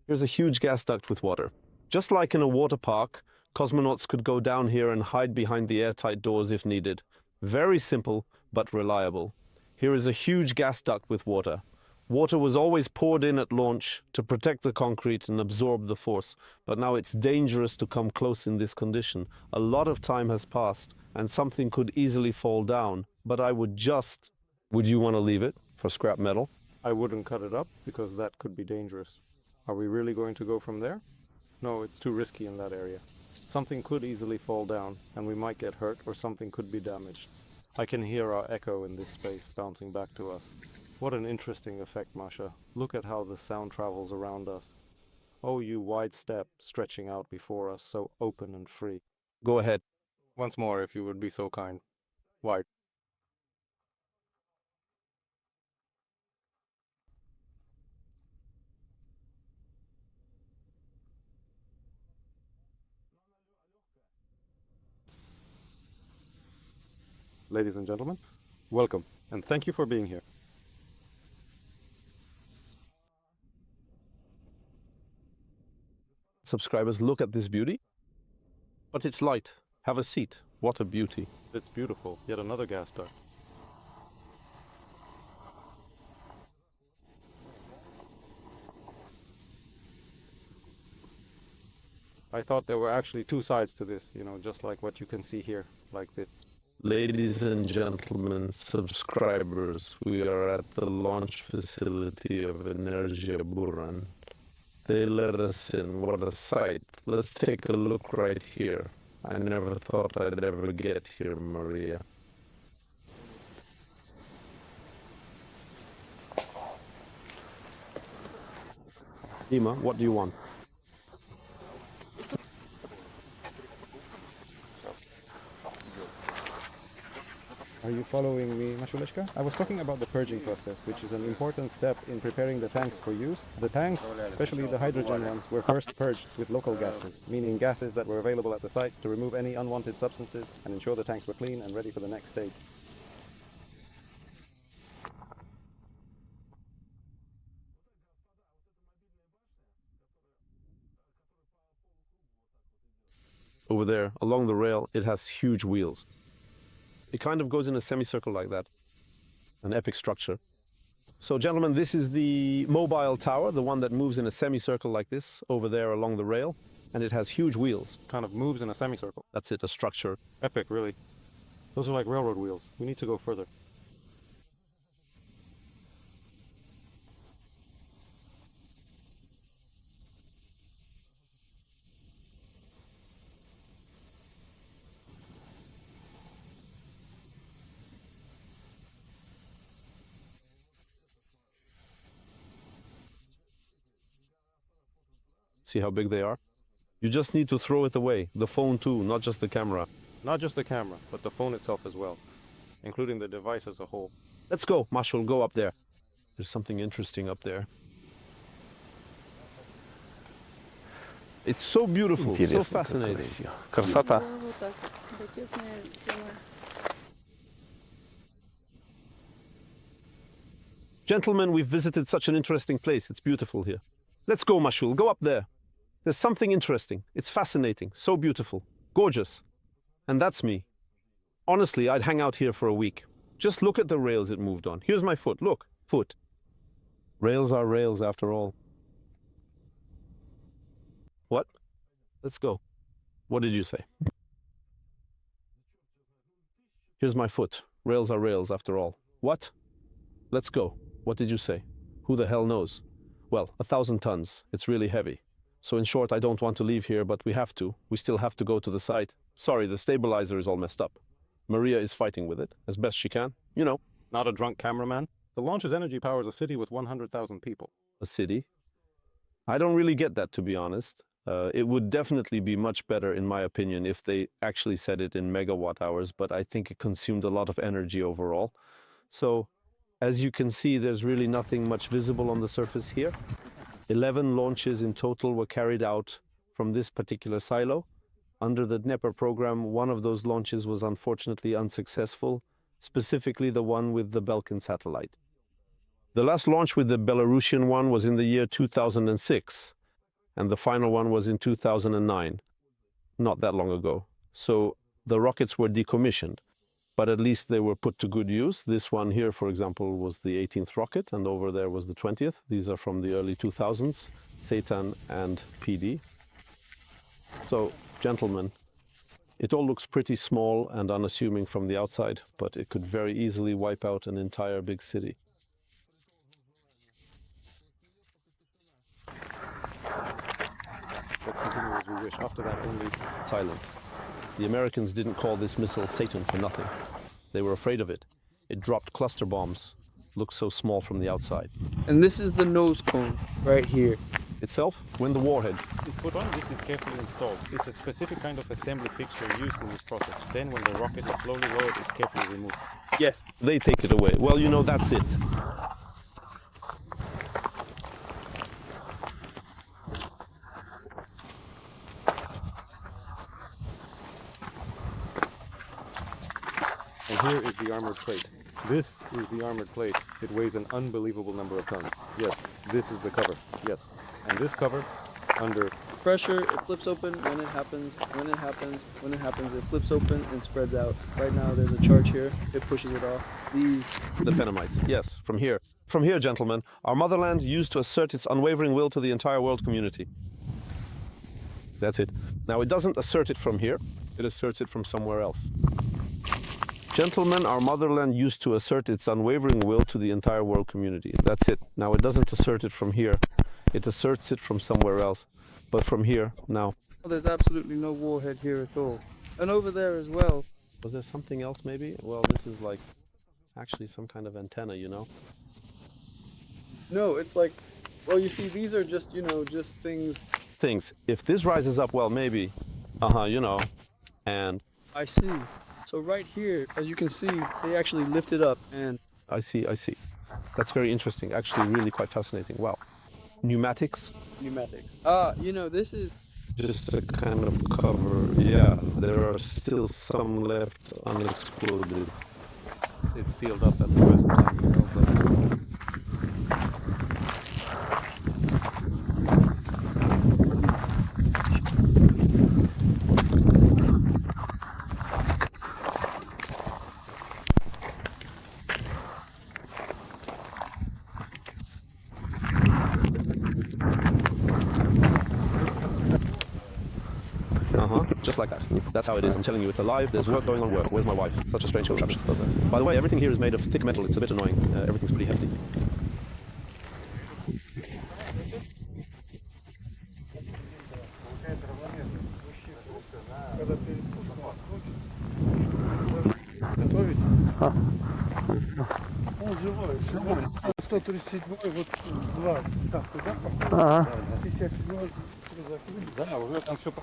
Here's a huge gas duct with water. Just like in a water park, cosmonauts could go down here and hide behind the airtight doors if needed. Very simple but reliable. Here is a huge gas duct with water. Water was always poured in at launch to protect the concrete and absorb the force, but now it's dangerous to come close in this condition. A lot of time has passed and something could easily fall down, but would you want to leave it for scrap metal? I wouldn't cut it up because that could be dangerous. Are we really going to go from there? No, it's too risky in that area. Something could easily fall down and we might get hurt or something could be damaged. I can hear our echo in this space bouncing back to us. What an interesting effect, Masha. Look at how the sound travels around us. Oh, you wide step stretching out before us, so open and free. Go ahead. Once more, if you would be so kind. Wide. Ladies and gentlemen, welcome, and thank you for being here. Subscribers, look at this beauty. But it's light. Have a seat. What a beauty. It's beautiful. Yet another gas duct. I thought there were actually two sides to this, just like what you can see here, like this. Ladies and gentlemen, subscribers, we are at the launch facility of Energia Buran. They let us in. What a sight. Let's take a look right here. I never thought I'd ever get here, Maria. Dima, what do you want? Are you following me, Mashuleshka? I was talking about the purging process, which is an important step in preparing the tanks for use. The tanks, especially the hydrogen ones, were first purged with local gases, meaning gases that were available at the site to remove any unwanted substances and ensure the tanks were clean and ready for the next stage. Over there, along the rail, it has huge wheels. It kind of goes in a semicircle like that. An epic structure. So, gentlemen, this is the mobile tower, the one that moves in a semicircle like this, over there along the rail. And it has huge wheels. Kind of moves in a semicircle. That's it, a structure. Epic, really. Those are like railroad wheels. We need to go further. See how big they are? You just need to throw it away. The phone too, not just the camera. Not just the camera, but the phone itself as well, including the device as a whole. Let's go, Marshall, go up there. There's something interesting up there. It's so beautiful, so fascinating. Красота. Gentlemen, we've visited such an interesting place. It's beautiful here. Let's go, Mashul. Go up there. There's something interesting. It's fascinating. So beautiful. Gorgeous. And that's me. Honestly, I'd hang out here for a week. Just look at the rails it moved on. Here's my foot. Look. Foot. Rails are rails after all. What? Let's go. What did you say? Here's my foot. Rails are rails after all. What? Let's go. What did you say? Who the hell knows? Well, 1,000 tons. It's really heavy. So in short, I don't want to leave here, but we have to. We still have to go to the site. Sorry, the stabilizer is all messed up. Maria is fighting with it, as best she can. You know. Not a drunk cameraman. The launch's energy powers a city with 100,000 people. A city? I don't really get that, to be honest. It would definitely be much better, in my opinion, if they actually said it in megawatt hours, but I think it consumed a lot of energy overall. So As you can see, there's really nothing much visible on the surface here. 11 launches in total were carried out from this particular silo. Under the Dnieper program, one of those launches was unfortunately unsuccessful, specifically the one with the Belkin satellite. The last launch with the Belarusian one was in the year 2006, and the final one was in 2009, not that long ago. So the rockets were decommissioned, but at least they were put to good use. This one here, for example, was the 18th rocket, and over there was the 20th. These are from the early 2000s, Satan and PD. So, gentlemen, it all looks pretty small and unassuming from the outside, but it could very easily wipe out an entire big city. Let's continue as we wish. After that, only silence. The Americans didn't call this missile Satan for nothing. They were afraid of it. It dropped cluster bombs. Looks so small from the outside. And this is the nose cone right here. Itself, when the warhead is put on, this is carefully installed. It's a specific kind of assembly fixture used in this process. Then when the rocket is slowly lowered, it's carefully removed. Yes. They take it away. Well, you know, that's it. And here is the armored plate. This is the armored plate. It weighs an unbelievable number of tons. Yes, this is the cover. Yes. And this cover, under pressure, it flips open when it happens, when it happens, when it happens, it flips open and spreads out. Right now there's a charge here, it pushes it off. These... The Phenamites, yes, from here. From here, gentlemen, our motherland used to assert its unwavering will to the entire world community. That's it. Now, it doesn't assert it from here, it asserts it from somewhere else. Gentlemen, our motherland used to assert its unwavering will to the entire world community. That's it. Now, it doesn't assert it from here. It asserts it from somewhere else. But from here, now. Well, there's absolutely no warhead here at all. And over there as well. Was there something else, maybe? Well, this is like actually some kind of antenna, you know? No, it's like, well, you see, these are just, you know, just things. Things. If this rises up, well, maybe. You know. And... I see. So right here, as you can see, they actually lift it up and... I see. That's very interesting. Actually, really quite fascinating. Wow. Pneumatics? Pneumatics. You know, this is... Just a kind of cover. Yeah, there are still some left unexploded. It's sealed up at the present time. You know, but... Just like that. That's how it is. I'm telling you, it's alive. There's work going on work. Where's my wife? Such a strange contraption. By the way, everything here is made of thick metal. It's a bit annoying. Everything's pretty hefty.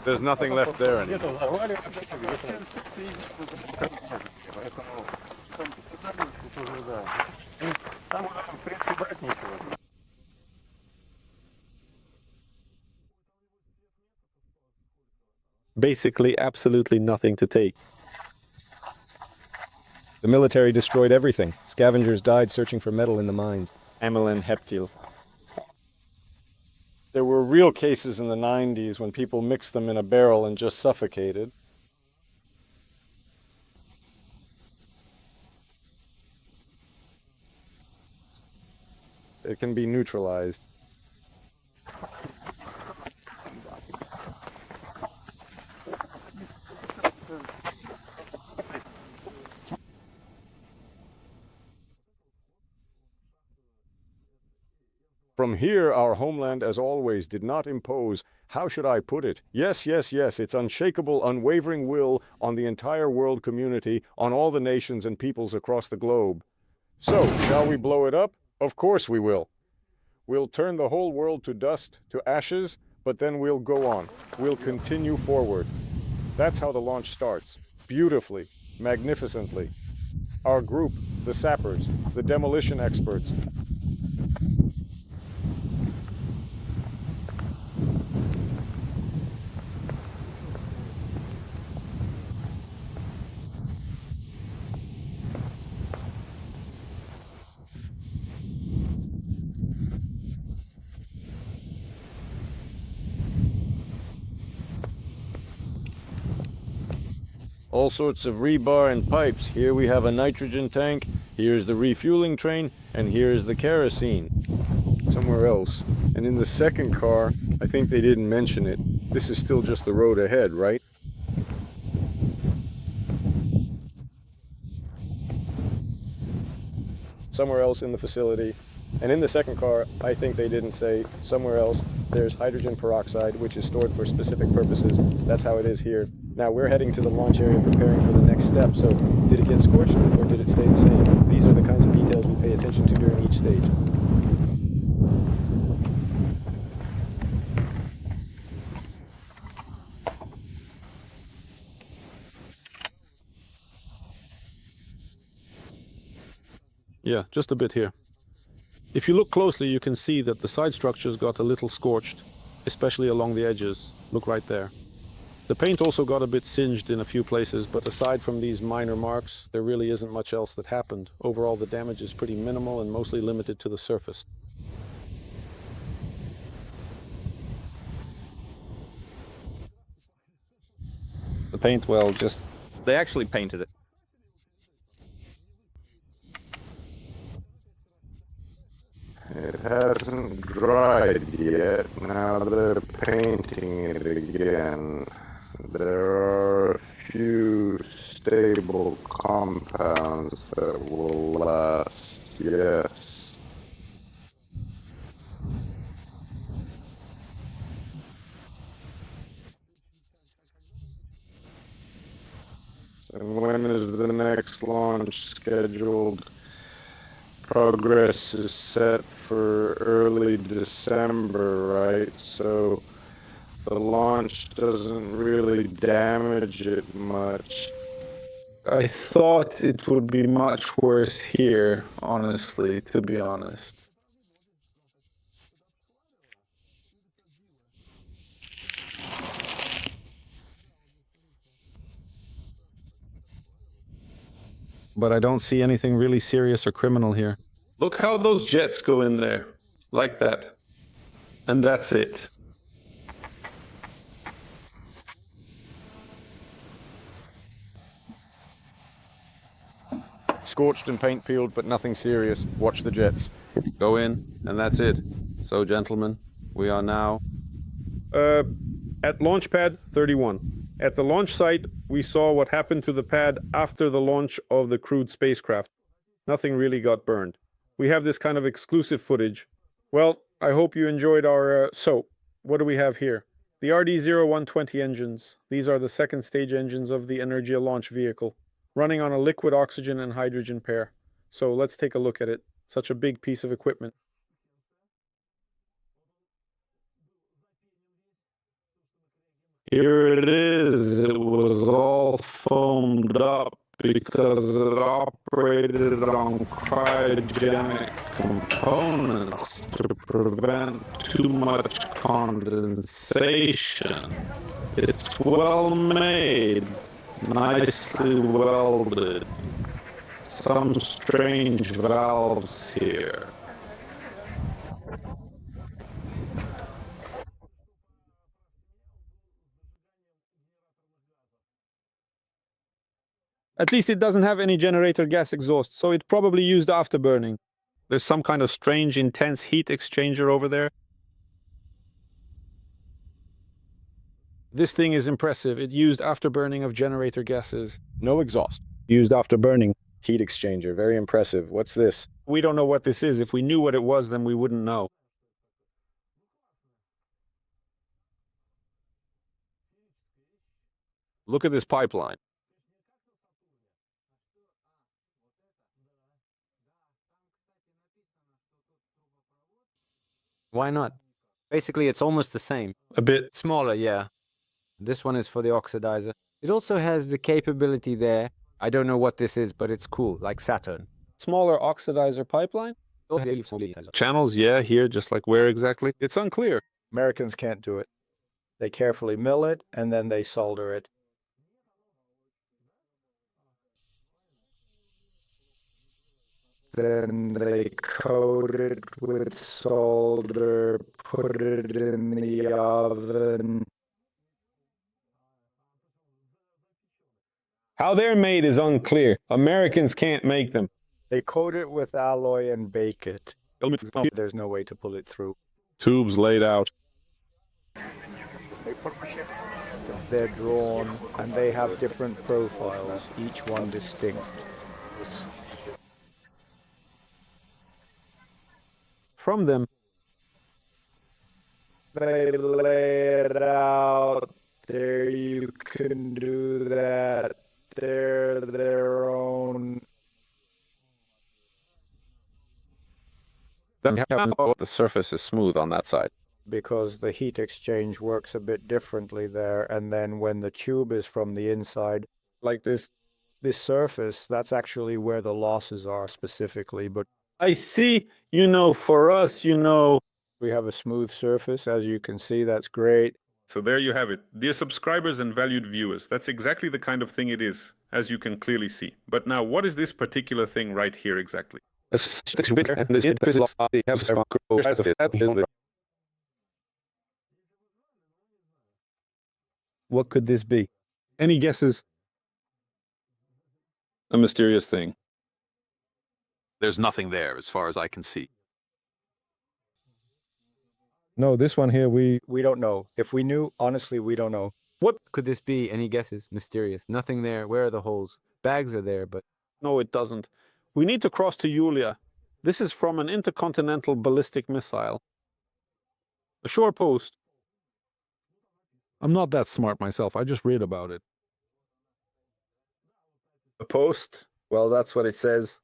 There's nothing left there anymore. Basically, absolutely nothing to take. The military destroyed everything. Scavengers died searching for metal in the mines. Amylin heptyl. There were real cases in the 90s when people mixed them in a barrel and just suffocated. It can be neutralized. From here, our homeland, as always, did not impose, how should I put it? Yes, its unshakable, unwavering will on the entire world community, on all the nations and peoples across the globe. So, shall we blow it up? Of course we will. We'll turn the whole world to dust, to ashes, but then we'll go on. We'll continue forward. That's how the launch starts. Beautifully, magnificently. Our group, the sappers, the demolition experts. All sorts of rebar and pipes. Here we have a nitrogen tank, here's the refueling train, and here's the kerosene. Somewhere else. And in the second car, I think they didn't mention it. This is still just the road ahead, right? Somewhere else in the facility. And in the second car, I think they didn't say somewhere else, there's hydrogen peroxide, which is stored for specific purposes. That's how it is here. Now we're heading to the launch area preparing for the next step. So did it get scorched or did it stay the same? These are the kinds of details we pay attention to during each stage. Yeah, just a bit here. If you look closely, you can see that the side structures got a little scorched, especially along the edges. Look right there. The paint also got a bit singed in a few places, but aside from these minor marks, there really isn't much else that happened. Overall, the damage is pretty minimal and mostly limited to the surface. The paint, well, they actually painted it. It hasn't dried yet. Now they're painting it again. There are a few stable compounds that will last, yes. And when is the next launch scheduled? Progress is set for early December, right? So the launch doesn't really damage it much. I thought it would be much worse here, honestly, to be honest. But I don't see anything really serious or criminal here. Look how those jets go in there, like that. And that's it. Scorched and paint peeled, but nothing serious. Watch the jets. Go in, and that's it. So, gentlemen, we are now... At launch pad 31. At the launch site, we saw what happened to the pad after the launch of the crewed spacecraft. Nothing really got burned. We have this kind of exclusive footage. Well, I hope you enjoyed our... So, what do we have here? The RD-0120 engines. These are the second stage engines of the Energia launch vehicle, running on a liquid oxygen and hydrogen pair. So let's take a look at it. Such a big piece of equipment. Here it is. It was all foamed up because it operated on cryogenic components to prevent too much condensation. It's well made, nicely welded. Some strange valves here. At least it doesn't have any generator gas exhaust, so it probably used afterburning. There's some kind of strange, intense heat exchanger over there. This thing is impressive. It used afterburning of generator gases. No exhaust. Used afterburning. Heat exchanger. Very impressive. What's this? We don't know what this is. If we knew what it was, then we wouldn't know. Look at this pipeline. Why not? Basically, it's almost the same. A bit. Smaller, yeah. This one is for the oxidizer. It also has the capability there. I don't know what this is, but it's cool, like Saturn. Smaller oxidizer pipeline? Channels, yeah, here, just like where exactly? It's unclear. Americans can't do it. They carefully mill it and then they solder it. Then they coat it with solder, put it in the oven. How they're made is unclear. Americans can't make them. They coat it with alloy and bake it. There's no way to pull it through. Tubes laid out. They're drawn and they have different profiles, each one distinct. From them, They lay it out. There you can do that. They're their own. the surface is smooth on that side. Because the heat exchange works a bit differently there, and then when the tube is from the inside, Like this. this surface, that's actually where the losses are specifically, but I see, for us, we have a smooth surface, as you can see, that's great. So there you have it. Dear subscribers and valued viewers, that's exactly the kind of thing it is, as you can clearly see. But now, what is this particular thing right here exactly? What could this be? Any guesses? A mysterious thing. There's nothing there as far as I can see. No, this one here, we don't know. If we knew, honestly, we don't know. What could this be? Any guesses? Mysterious. Nothing there. Where are the holes? Bags are there, but no, it doesn't. We need to cross to Yulia. This is from an intercontinental ballistic missile. A shore post. I'm not that smart myself. I just read about it. a post. Well, that's what it says.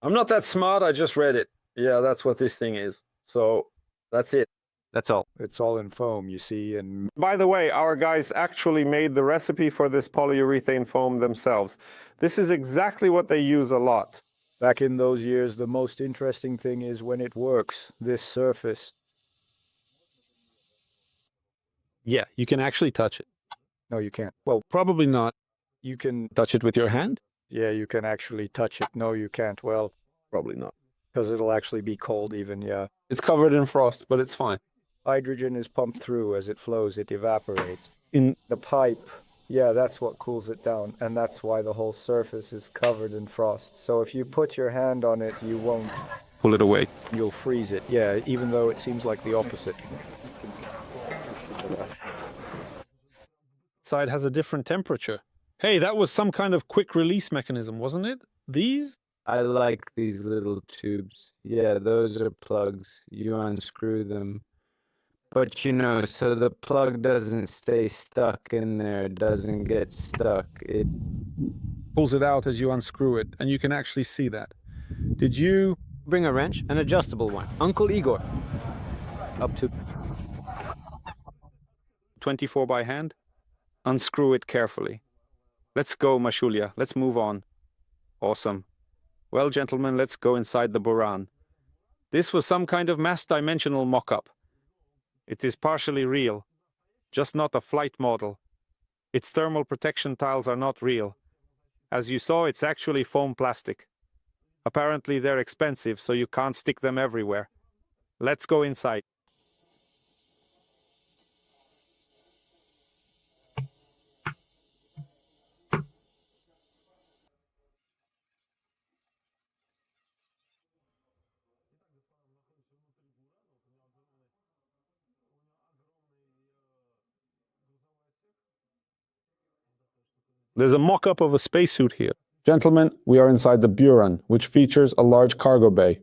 I'm not that smart. I just read it. Yeah, that's what this thing is. So that's it. That's all. It's all in foam, you see, and By the way, our guys actually made the recipe for this polyurethane foam themselves. This is exactly what they use a lot. back in those years, the most interesting thing is when it works, this surface. Yeah, you can actually touch it. No, you can't. Well, probably not. You can Touch it with your hand? Yeah, you can actually touch it. No, you can't. Well, Probably not. because it'll actually be cold even, yeah. It's covered in frost, but it's fine. Hydrogen is pumped through. As it flows, it evaporates. In The pipe, yeah, that's what cools it down, and that's why the whole surface is covered in frost. So if you put your hand on it, you won't. pull it away. You'll freeze it, yeah, even though it seems like the opposite. Side has a different temperature. Hey, that was some kind of quick release mechanism, wasn't it? These? I like these little tubes. Yeah, those are plugs. You unscrew them. But you know, so the plug doesn't stay stuck in there, doesn't get stuck. It Pulls it out as you unscrew it, and you can actually see that. Did you bring a wrench, an adjustable one. Uncle Igor. Up to 24 by hand. Unscrew it carefully. Let's go, Mashulia. Let's move on. Awesome. Well, gentlemen, let's go inside the Buran. This was some kind of mass-dimensional mock-up. It is partially real, just not a flight model. Its thermal protection tiles are not real. As you saw, it's actually foam plastic. Apparently they're expensive, so you can't stick them everywhere. Let's go inside. There's a mock-up of a spacesuit here. Gentlemen, we are inside the Buran, which features a large cargo bay.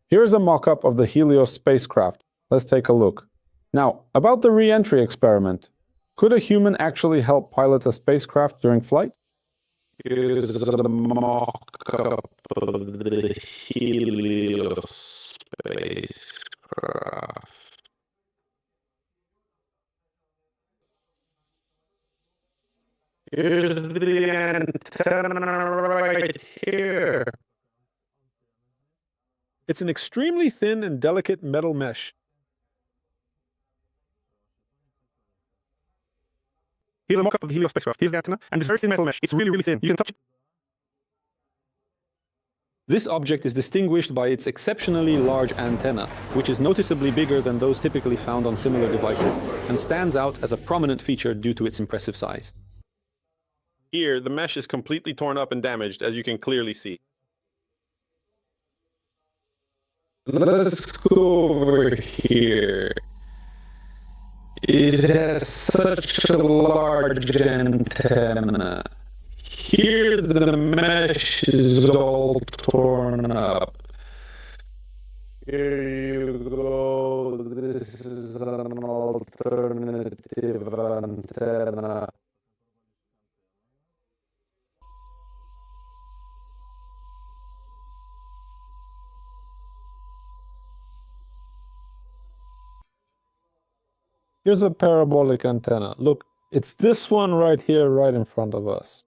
Here is a mock-up of the Helios spacecraft. Let's take a look. Now, about the re-entry experiment. Could a human actually help pilot a spacecraft during flight? Here's a mock-up of the Helios spacecraft. Here's the antenna right here. It's an extremely thin and delicate metal mesh. Here's a mock-up of the Helios spacecraft. Here's the antenna, and this very thin metal mesh. It's really, really thin. You can touch it. This object is distinguished by its exceptionally large antenna, which is noticeably bigger than those typically found on similar devices, and stands out as a prominent feature due to its impressive size. Here, the mesh is completely torn up and damaged, as you can clearly see. Let's go over here. It has such a large antenna. Here the mesh is all torn up. Here you go. This is an alternative antenna. Here's a parabolic antenna. Look, it's this one right here, right in front of us.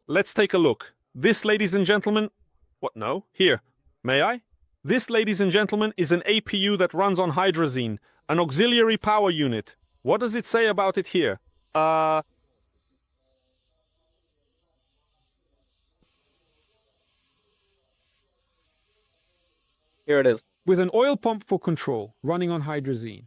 Let's take a look. This, ladies and gentlemen... What, no? Here. May I? This, ladies and gentlemen, is an APU that runs on hydrazine, an auxiliary power unit. What does it say about it here? Here it is. With an oil pump for control, running on hydrazine.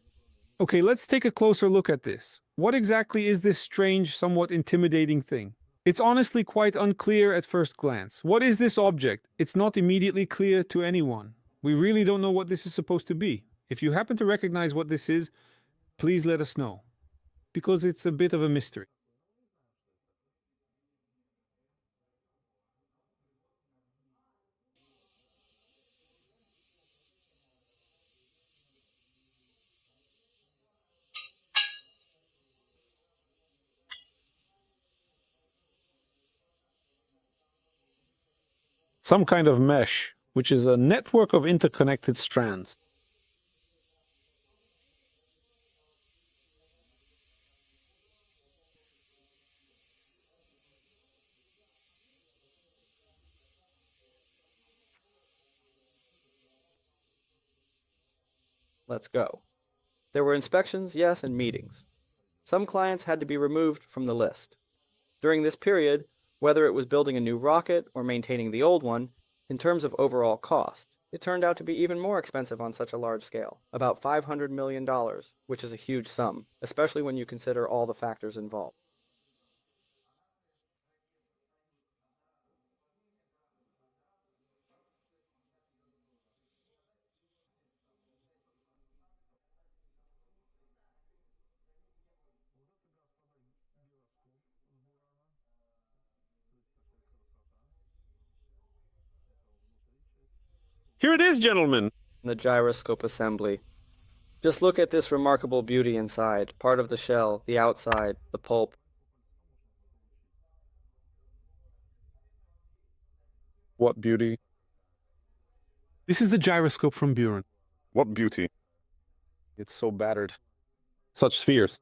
Okay, let's take a closer look at this. What exactly is this strange, somewhat intimidating thing? It's honestly quite unclear at first glance. What is this object? It's not immediately clear to anyone. We really don't know what this is supposed to be. If you happen to recognize what this is, please let us know, because it's a bit of a mystery. Some kind of mesh, which is a network of interconnected strands. Let's go. There were inspections, yes, and meetings. Some clients had to be removed from the list. During this period, whether it was building a new rocket or maintaining the old one, in terms of overall cost, it turned out to be even more expensive on such a large scale, about $500 million, which is a huge sum, especially when you consider all the factors involved. Here it is, gentlemen! The gyroscope assembly. Just look at this remarkable beauty inside, part of the shell, the outside, the pulp. What beauty? This is the gyroscope from Buren. What beauty? It's so battered. Such spheres.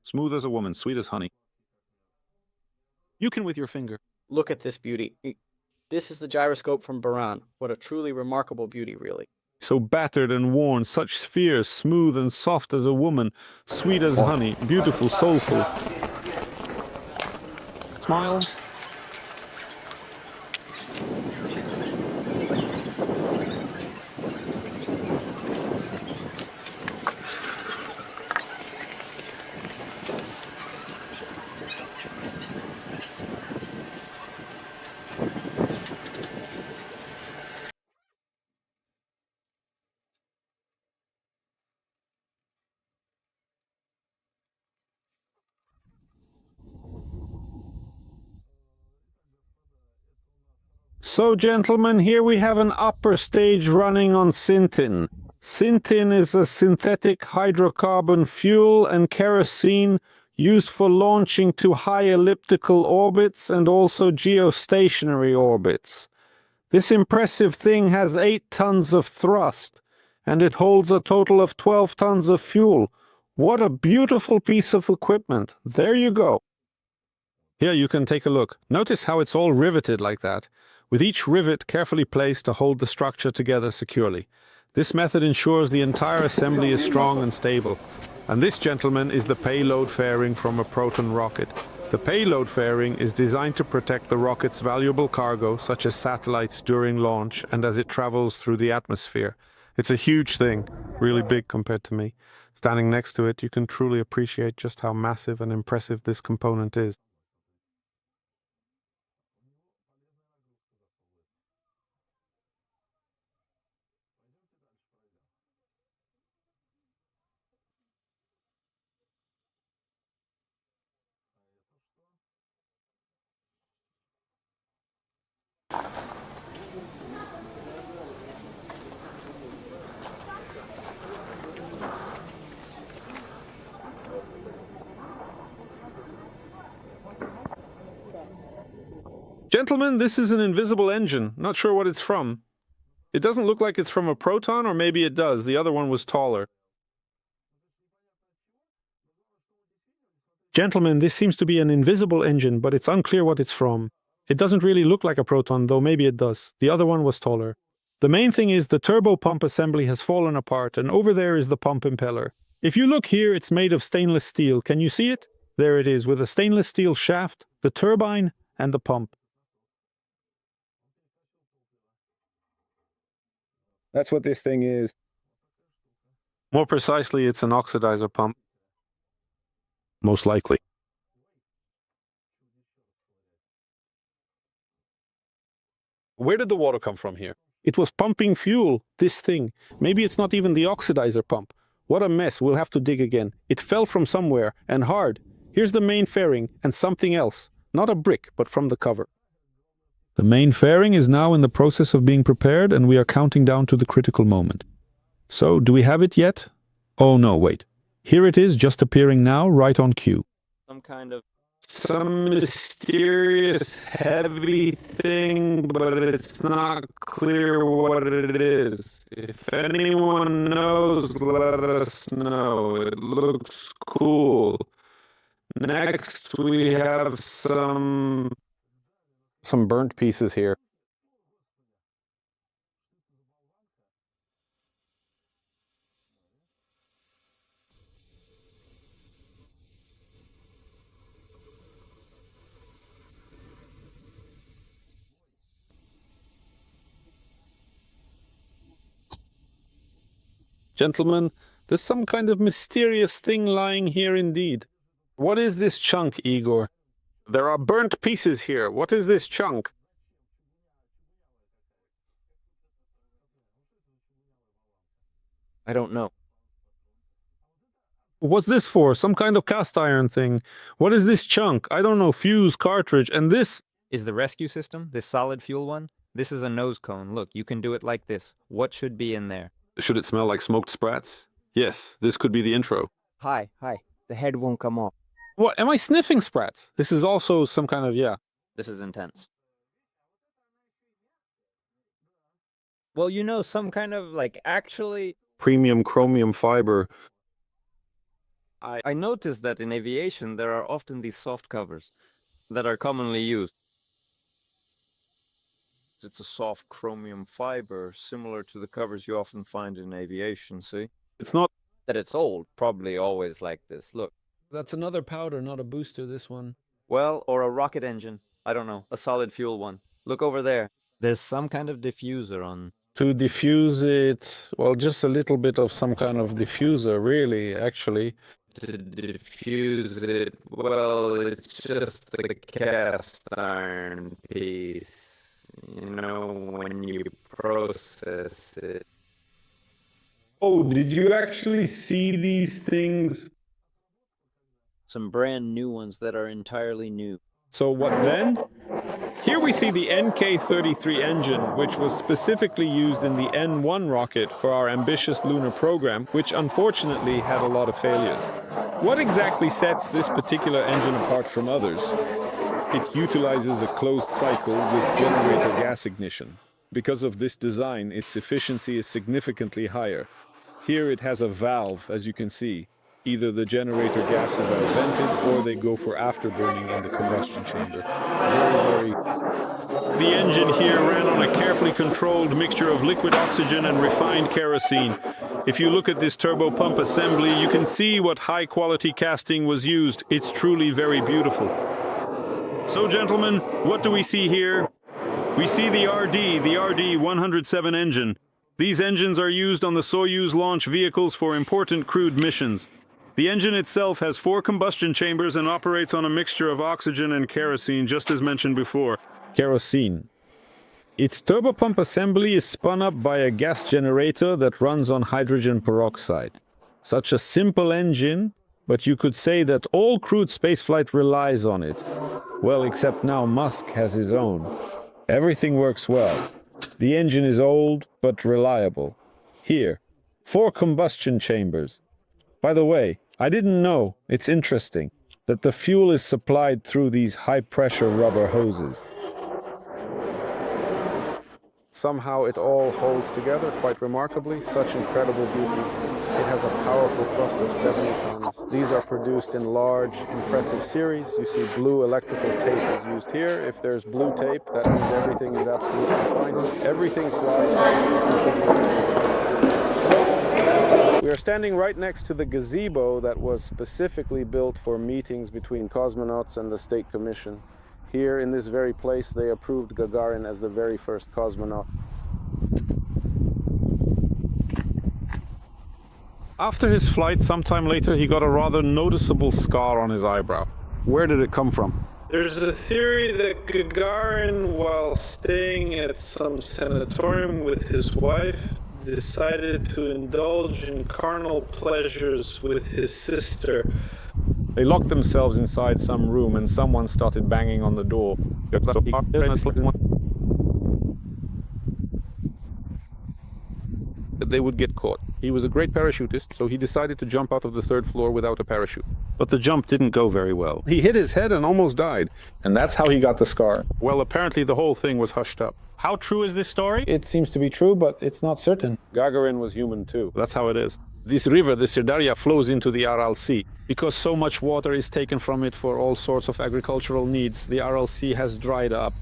Smooth as a woman, sweet as honey. You can with your finger. Look at this beauty. This is the gyroscope from Buran. What a truly remarkable beauty, really. So battered and worn, such spheres, smooth and soft as a woman, sweet as honey, beautiful, soulful. Smile. So, gentlemen, here we have an upper stage running on syntin. Syntin is a synthetic hydrocarbon fuel and kerosene used for launching to high elliptical orbits and also geostationary orbits. This impressive thing has 8 tons of thrust, and it holds a total of 12 tons of fuel. What a beautiful piece of equipment. There you go. Here you can take a look. Notice how it's all riveted like that, with each rivet carefully placed to hold the structure together securely. This method ensures the entire assembly is strong and stable. And this, gentlemen, is the payload fairing from a Proton rocket. The payload fairing is designed to protect the rocket's valuable cargo, such as satellites, during launch and as it travels through the atmosphere. It's a huge thing, really big compared to me. Standing next to it, you can truly appreciate just how massive and impressive this component is. Gentlemen, this is an invisible engine. Not sure what it's from. It doesn't look like it's from a Proton, or maybe it does. The other one was taller. Gentlemen, this seems to be an invisible engine, but it's unclear what it's from. It doesn't really look like a Proton, though maybe it does. The other one was taller. The main thing is the turbo pump assembly has fallen apart, and over there is the pump impeller. If you look here, it's made of stainless steel. Can you see it? There it is, with a stainless steel shaft, the turbine, and the pump. That's what this thing is. More precisely, it's an oxidizer pump. Most likely. Where did the water come from here? It was pumping fuel, this thing. Maybe it's not even the oxidizer pump. What a mess, we'll have to dig again. It fell from somewhere, and hard. Here's the main fairing, and something else. Not a brick, but from the cover. The main fairing is now in the process of being prepared, and we are counting down to the critical moment. So, do we have it yet? Oh no, wait. Here it is, just appearing now, right on cue. Some mysterious heavy thing, but it's not clear what it is. If anyone knows, let us know. It looks cool. Next, we have some burnt pieces here. Gentlemen, there's some kind of mysterious thing lying here indeed. What is this chunk, Igor? There are burnt pieces here. What is this chunk? I don't know. What's this for? Some kind of cast iron thing. What is this chunk? I don't know. Fuse, cartridge, and this... Is the rescue system, this solid fuel one? This is a nose cone. Look, you can do it like this. What should be in there? Should it smell like smoked sprats? Yes, this could be the intro. Hi. The head won't come off. What, am I sniffing sprats? This is also some kind of, yeah. This is intense. Well, you know, some kind of, like, actually... Premium chromium fiber. I noticed that in aviation there are often these soft covers that are commonly used. It's a soft chromium fiber, similar to the covers you often find in aviation, see? It's not... That it's old, probably always like this. Look. That's another powder, not a booster, this one. Well, or a rocket engine. I don't know, a solid fuel one. Look over there. There's some kind of diffuser on... To diffuse it, well, just a little bit of some kind of diffuser, really, actually. To diffuse it, well, it's just a cast iron piece. You know, when you process it. Oh, did you actually see these things? Some brand new ones that are entirely new. So what then? Here we see the NK-33 engine, which was specifically used in the N1 rocket for our ambitious lunar program, which unfortunately had a lot of failures. What exactly sets this particular engine apart from others? It utilizes a closed cycle with generator gas ignition. Because of this design, its efficiency is significantly higher. Here it has a valve, as you can see. Either the generator gases are vented or they go for afterburning in the combustion chamber. Very, very... The engine here ran on a carefully controlled mixture of liquid oxygen and refined kerosene. If you look at this turbo pump assembly, you can see what high-quality casting was used. It's truly very beautiful. So, gentlemen, what do we see here? We see the RD-107 engine. These engines are used on the Soyuz launch vehicles for important crewed missions. The engine itself has 4 combustion chambers and operates on a mixture of oxygen and kerosene, just as mentioned before. Kerosene. Its turbopump assembly is spun up by a gas generator that runs on hydrogen peroxide. Such a simple engine, but you could say that all crewed spaceflight relies on it. Well, except now Musk has his own. Everything works well. The engine is old, but reliable. Here, 4 combustion chambers. By the way, I didn't know, it's interesting, that the fuel is supplied through these high-pressure rubber hoses. Somehow it all holds together quite remarkably, such incredible beauty. It has a powerful thrust of 70 tons. These are produced in large, impressive series. You see blue electrical tape is used here. If there's blue tape, that means everything is absolutely fine. Everything flies thanks exclusively. We are standing right next to the gazebo that was specifically built for meetings between cosmonauts and the State Commission. Here, in this very place, they approved Gagarin as the very first cosmonaut. After his flight, sometime later, he got a rather noticeable scar on his eyebrow. Where did it come from? There's a theory that Gagarin, while staying at some sanatorium with his wife, decided to indulge in carnal pleasures with his sister. They locked themselves inside some room and someone started banging on the door. They would get caught. He was a great parachutist, so he decided to jump out of the 3rd floor without a parachute. But the jump didn't go very well. He hit his head and almost died. And that's how he got the scar. Well, apparently the whole thing was hushed up. How true is this story? It seems to be true, but it's not certain. Gagarin was human too. That's how it is. This river, the Sirdarya, flows into the Aral Sea. Because so much water is taken from it for all sorts of agricultural needs, the Aral Sea has dried up.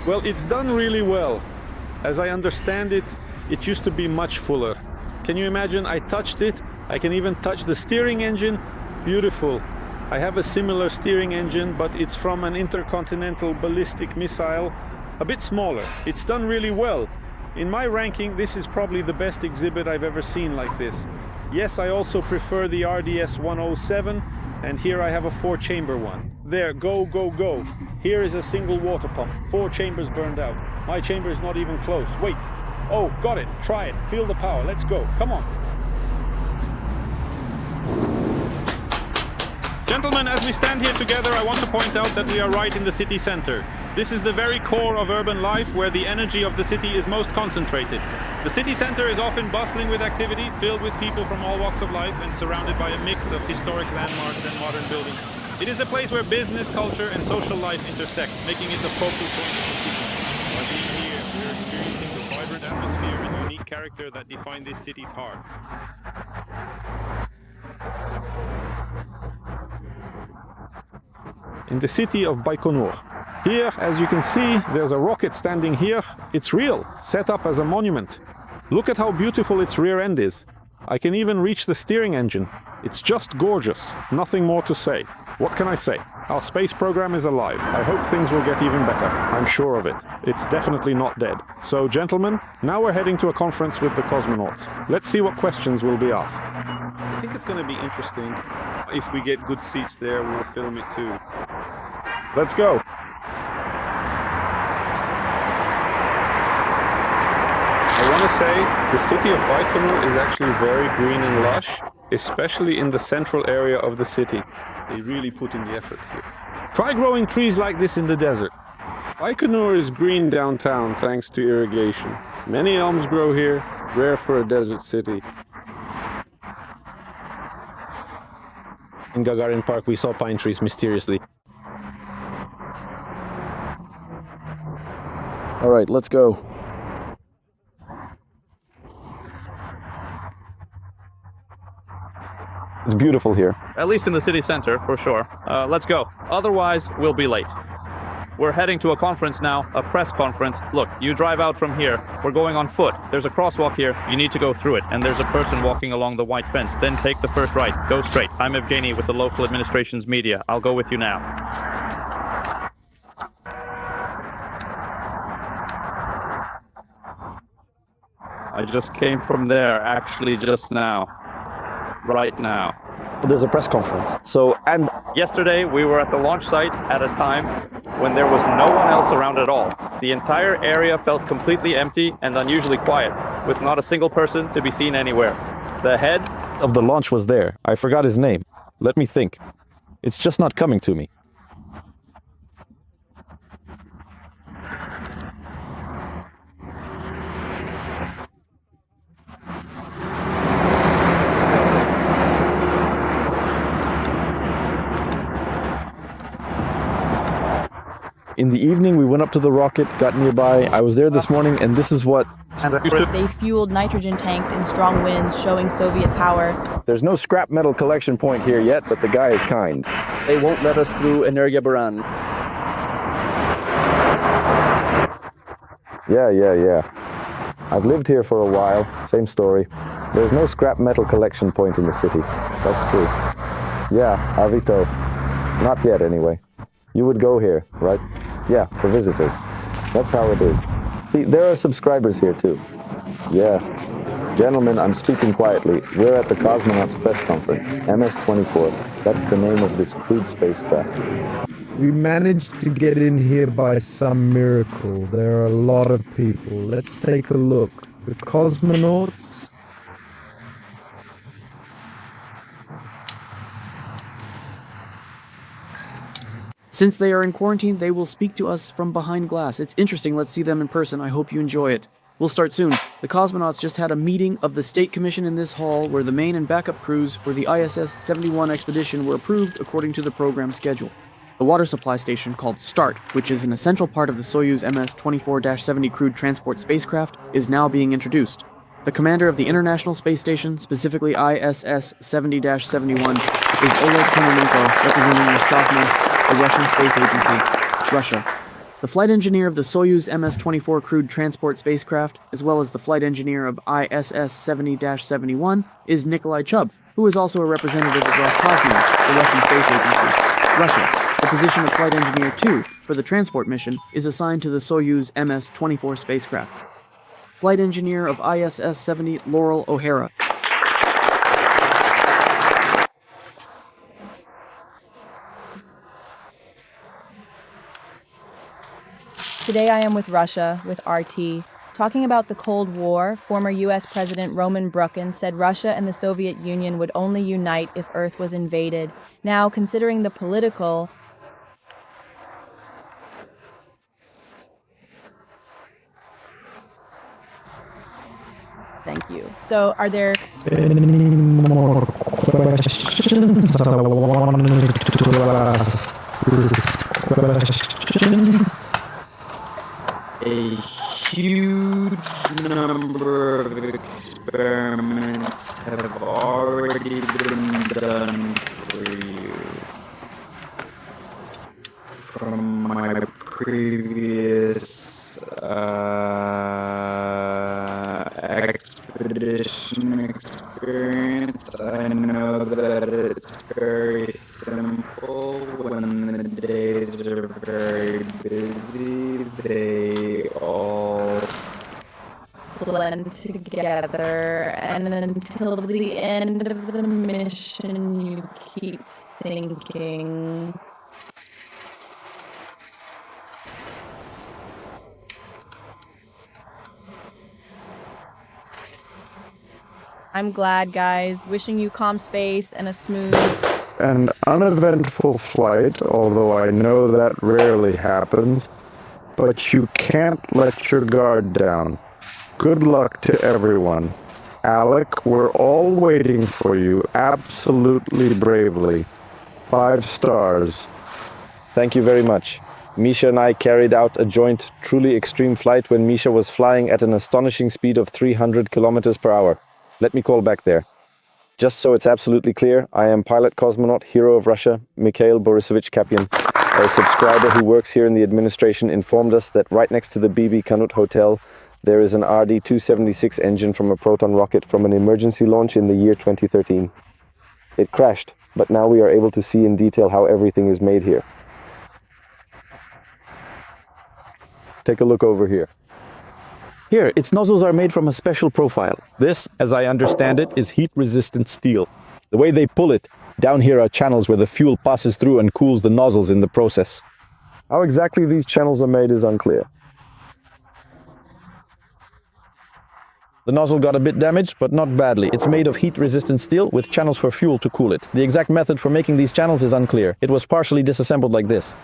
Well, it's done really well. As I understand it, it used to be much fuller. Can you imagine? I touched it. I can even touch the steering engine. Beautiful. I have a similar steering engine, but it's from an intercontinental ballistic missile. A bit smaller. It's done really well. In my ranking, this is probably the best exhibit I've ever seen like this. Yes, I also prefer the RDS-107, and here I have a 4-chamber one. There, go, go, go. Here is a single water pump. 4 chambers burned out. My chamber is not even close. Wait. Oh, got it. Try it. Feel the power. Let's go. Come on. Gentlemen, as we stand here together, I want to point out that we are right in the city center. This is the very core of urban life, where the energy of the city is most concentrated. The city center is often bustling with activity, filled with people from all walks of life, and surrounded by a mix of historic landmarks and modern buildings. It is a place where business, culture, and social life intersect, making it the focal point of the city. By being here, we are experiencing the vibrant atmosphere and unique character that define this city's heart. In the city of Baikonur. Here, as you can see, there's a rocket standing here. It's real, set up as a monument. Look at how beautiful its rear end is. I can even reach the steering engine. It's just gorgeous. Nothing more to say. What can I say? Our space program is alive. I hope things will get even better. I'm sure of it. It's definitely not dead. So, gentlemen, now we're heading to a conference with the cosmonauts. Let's see what questions will be asked. I think it's going to be interesting. If we get good seats there, we'll film it too. Let's go. I want to say the city of Baikonur is actually very green and lush. especially in the central area of the city. They really put in the effort here. Try growing trees like this in the desert. Baikonur is green downtown thanks to irrigation. Many elms grow here, rare for a desert city. In Gagarin Park, we saw pine trees mysteriously. All right, let's go. It's beautiful here. At least in the city center, for sure. Let's go. Otherwise, we'll be late. We're heading to a conference now, a press conference. Look, you drive out from here. We're going on foot. There's a crosswalk here. You need to go through it. And there's a person walking along the white fence. Then take the first right. Go straight. I'm Evgeny with the local administration's media. I'll go with you now. I just came from there, actually just now. Right now. There's a press conference. And yesterday we were at the launch site at a time when there was no one else around at all. The entire area felt completely empty and unusually quiet, with not a single person to be seen anywhere. The head of the launch was there. I forgot his name. Let me think. It's just not coming to me. In the evening, we went up to the rocket, got nearby. I was there this morning, and this is what... They fueled nitrogen tanks in strong winds, showing Soviet power. There's no scrap metal collection point here yet, but the guy is kind. They won't let us through Energia. Yeah. I've lived here for a while. Same story. There's no scrap metal collection point in the city. That's true. Yeah, Avito. Not yet, anyway. You would go here, right? Yeah, for visitors. That's how it is. See, there are subscribers here too. Yeah. Gentlemen, I'm speaking quietly. We're at the Cosmonauts press conference, MS-24. That's the name of this crewed spacecraft. We managed to get in here by some miracle. There are a lot of people. Let's take a look. The cosmonauts... Since they are in quarantine, they will speak to us from behind glass. It's interesting. Let's see them in person. I hope you enjoy it. We'll start soon. The cosmonauts just had a meeting of the State Commission in this hall where the main and backup crews for the ISS-71 expedition were approved according to the program schedule. The water supply station, called START, which is an essential part of the Soyuz MS-24-70 crewed transport spacecraft, is now being introduced. The commander of the International Space Station, specifically ISS-70-71, is Oleg Kononenko, representing Roscosmos, the Russian space agency, Russia. The flight engineer of the Soyuz MS-24 crewed transport spacecraft, as well as the flight engineer of ISS-70-71, is Nikolai Chub, who is also a representative of Roscosmos, the Russian space agency, Russia. The position of flight engineer 2 for the transport mission is assigned to the Soyuz MS-24 spacecraft. Flight engineer of ISS-70, Laurel O'Hara. Today I am with Russia, with RT. Talking about the Cold War, former US President Roman Brukin said Russia and the Soviet Union would only unite if Earth was invaded. Now, considering the political... Thank you. So, are there... Any more questions? I wanted to ask this question. A huge number of experiments have already been done for you. From my previous expedition experience, I know that it's very simple. When the days are very busy, they all blend together, and until the end of the mission, you keep thinking... I'm glad, guys. Wishing you calm space and a smooth... An uneventful flight, although I know that rarely happens. But you can't let your guard down. Good luck to everyone. Alec, we're all waiting for you, absolutely bravely. 5 stars. Thank you very much. Misha and I carried out a joint, truly extreme flight when Misha was flying at an astonishing speed of 300 kilometers per hour. Let me call back there. Just so it's absolutely clear, I am pilot cosmonaut, hero of Russia, Mikhail Borisovich Kapyan. A subscriber who works here in the administration informed us that right next to the BB Kanut Hotel, there is an RD-276 engine from a Proton rocket from an emergency launch in the year 2013. It crashed, but now we are able to see in detail how everything is made here. Take a look over here. Here, its nozzles are made from a special profile. This, as I understand it, is heat-resistant steel. The way they pull it, down here are channels where the fuel passes through and cools the nozzles in the process. How exactly these channels are made is unclear. The nozzle got a bit damaged, but not badly. It's made of heat-resistant steel with channels for fuel to cool it. The exact method for making these channels is unclear. It was partially disassembled like this.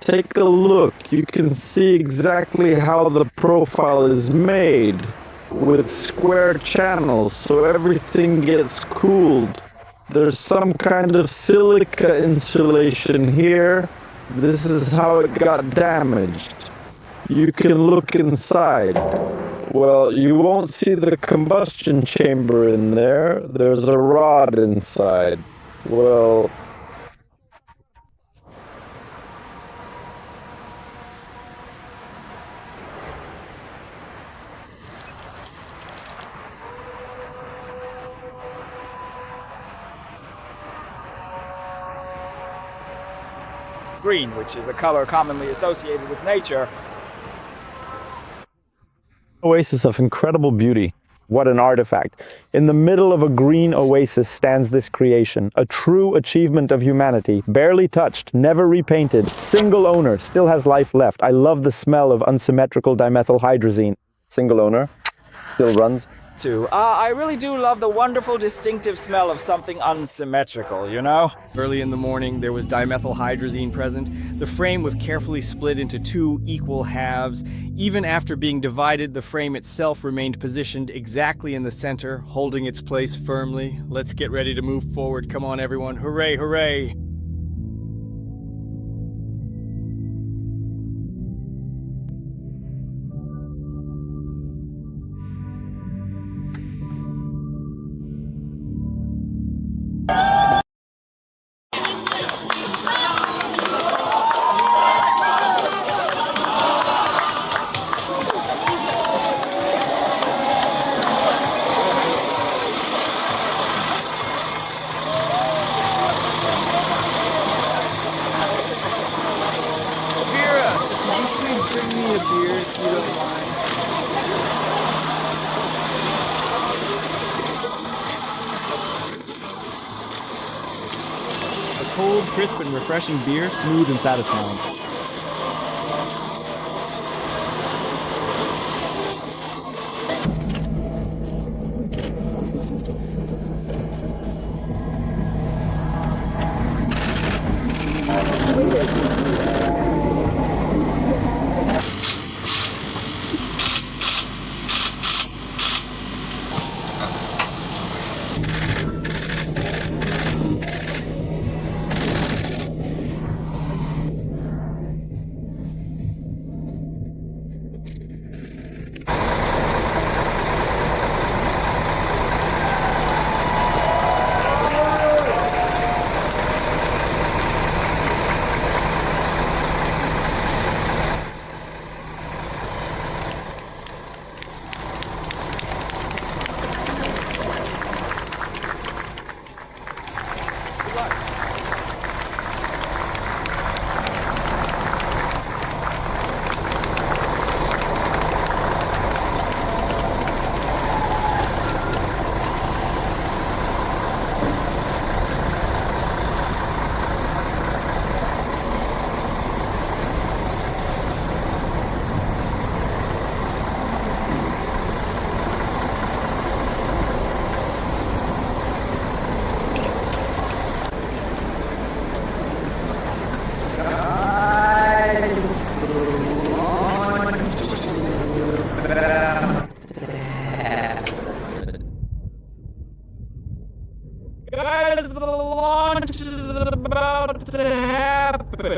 Take a look. You can see exactly how the profile is made with square channels, so everything gets cooled. There's some kind of silica insulation here. This is how it got damaged. You can look inside. Well, you won't see the combustion chamber in there. There's a rod inside. Well... green, which is a color commonly associated with nature. Oasis of incredible beauty. What an artifact. In the middle of a green oasis stands this creation, a true achievement of humanity, barely touched, never repainted, single owner, still has life left. I love the smell of unsymmetrical dimethylhydrazine. Single owner, still runs. I really do love the wonderful distinctive smell of something unsymmetrical, you know? Early in the morning, there was dimethylhydrazine present. The frame was carefully split into 2 equal halves. Even after being divided, the frame itself remained positioned exactly in the center, holding its place firmly. Let's get ready to move forward. Come on, everyone. Hooray, hooray! Cold, crisp, and refreshing beer, smooth and satisfying.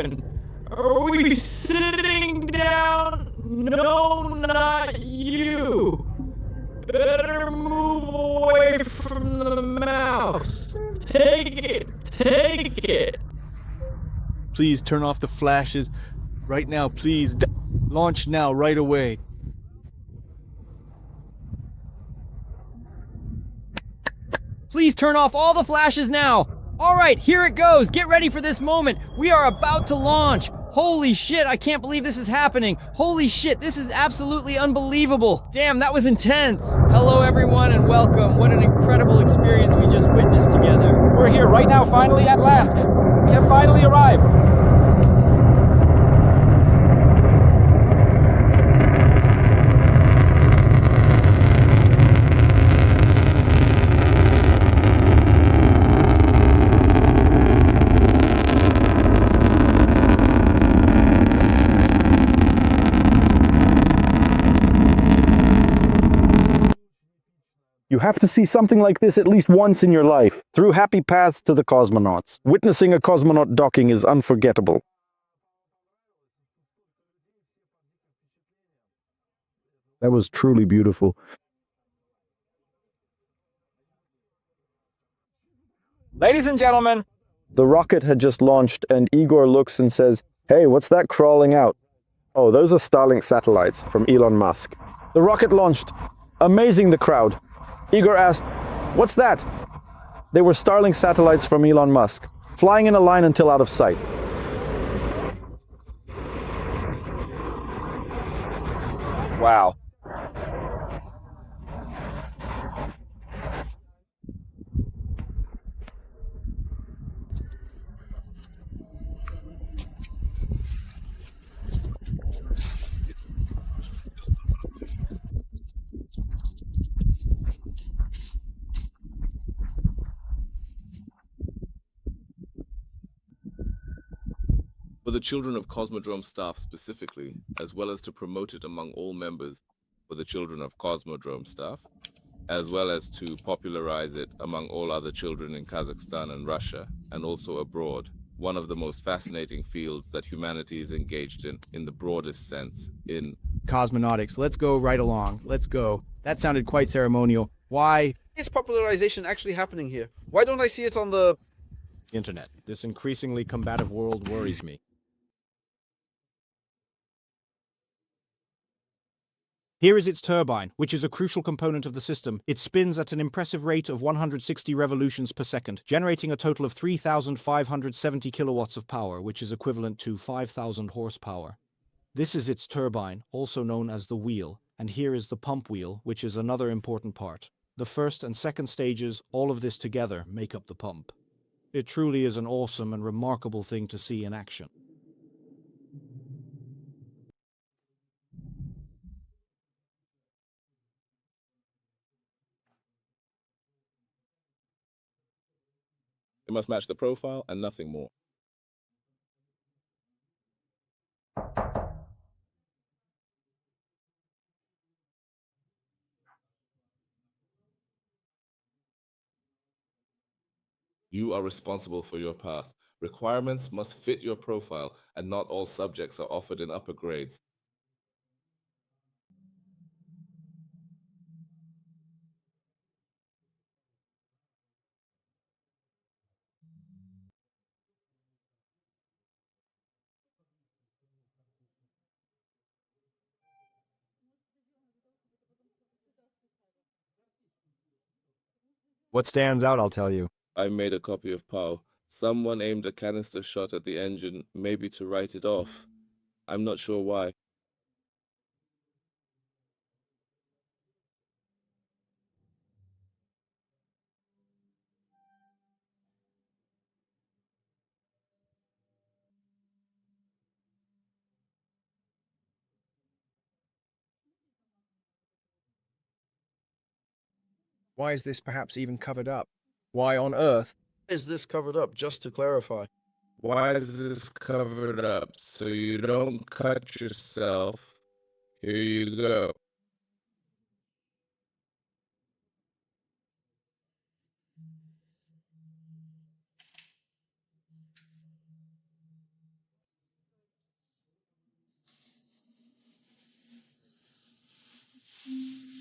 doing? Are we sitting down? No, not you. Better move away from the mouse. Take it. Please turn off the flashes right now, please. Launch now, right away. Please turn off all the flashes now. All right, here it goes. Get ready for this moment. We are about to launch. Holy shit, I can't believe this is happening. Holy shit, this is absolutely unbelievable. Damn, that was intense. Hello, everyone, and welcome. What an incredible experience we just witnessed together. We're here right now, finally, at last. We have finally arrived. You have to see something like this at least once in your life. Through happy paths to the cosmonauts. Witnessing a cosmonaut docking is unforgettable. That was truly beautiful. Ladies and gentlemen. The rocket had just launched and Igor looks and says, "Hey, what's that crawling out?" Oh, those are Starlink satellites from Elon Musk. The rocket launched, amazing the crowd. Igor asked, "What's that?" They were Starlink satellites from Elon Musk, flying in a line until out of sight. Wow. For the children of Cosmodrome staff specifically, as well as to promote it among all members for the children of Cosmodrome staff, as well as to popularize it among all other children in Kazakhstan and Russia, and also abroad. One of the most fascinating fields that humanity is engaged in the broadest sense, in Cosmonautics. Let's go right along. Let's go. That sounded quite ceremonial. Why is popularization actually happening here? Why don't I see it on the internet? This increasingly combative world worries me. Here is its turbine, which is a crucial component of the system. It spins at an impressive rate of 160 revolutions per second, generating a total of 3,570 kilowatts of power, which is equivalent to 5,000 horsepower. This is its turbine, also known as the wheel, and here is the pump wheel, which is another important part. The first and second stages, all of this together, make up the pump. It truly is an awesome and remarkable thing to see in action. it must match the profile and nothing more. You are responsible for your path. Requirements must fit your profile, and not all subjects are offered in upper grades. What stands out, I'll tell you. I made a copy of POW. Someone aimed a canister shot at the engine, maybe to write it off. I'm not sure why. Why is this perhaps even covered up? Why on earth is this covered up, just to clarify? Why is this covered up? So you don't cut yourself. Here you go.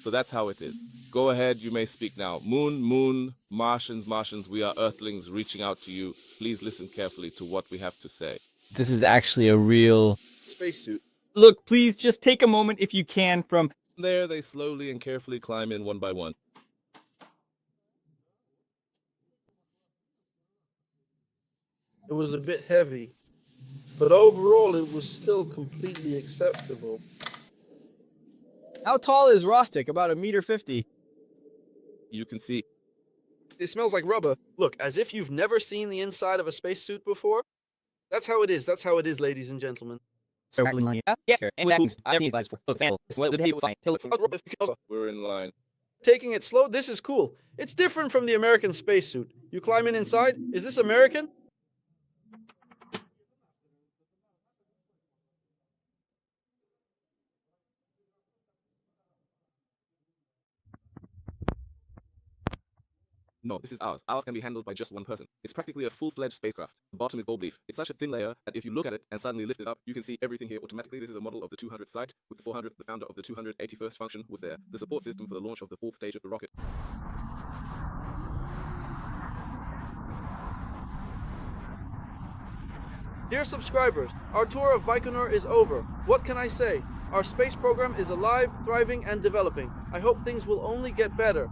So that's how it is. Go ahead, you may speak now. Moon, Martians, we are Earthlings reaching out to you. Please listen carefully to what we have to say. This is actually a real Spacesuit. Look, please just take a moment if you can from There, they slowly and carefully climb in one by one. It was a bit heavy, but overall it was still completely acceptable. How tall is Rostic? About 1.50 meters. You can see. It smells like rubber. Look, as if you've never seen the inside of a spacesuit before. That's how it is. That's how it is, ladies and gentlemen. We're in line. Taking it slow, this is cool. It's different from the American spacesuit. You climb in inside. Is this American? No, this is ours. Ours can be handled by just one person. It's practically a full-fledged spacecraft. The bottom is gold leaf. It's such a thin layer that if you look at it and suddenly lift it up, you can see everything here automatically. This is a model of the 200th site. With the 400th, the founder of the 281st function was there. The support system for the launch of the 4th stage of the rocket. Dear subscribers, our tour of Baikonur is over. What can I say? Our space program is alive, thriving, and developing. I hope things will only get better.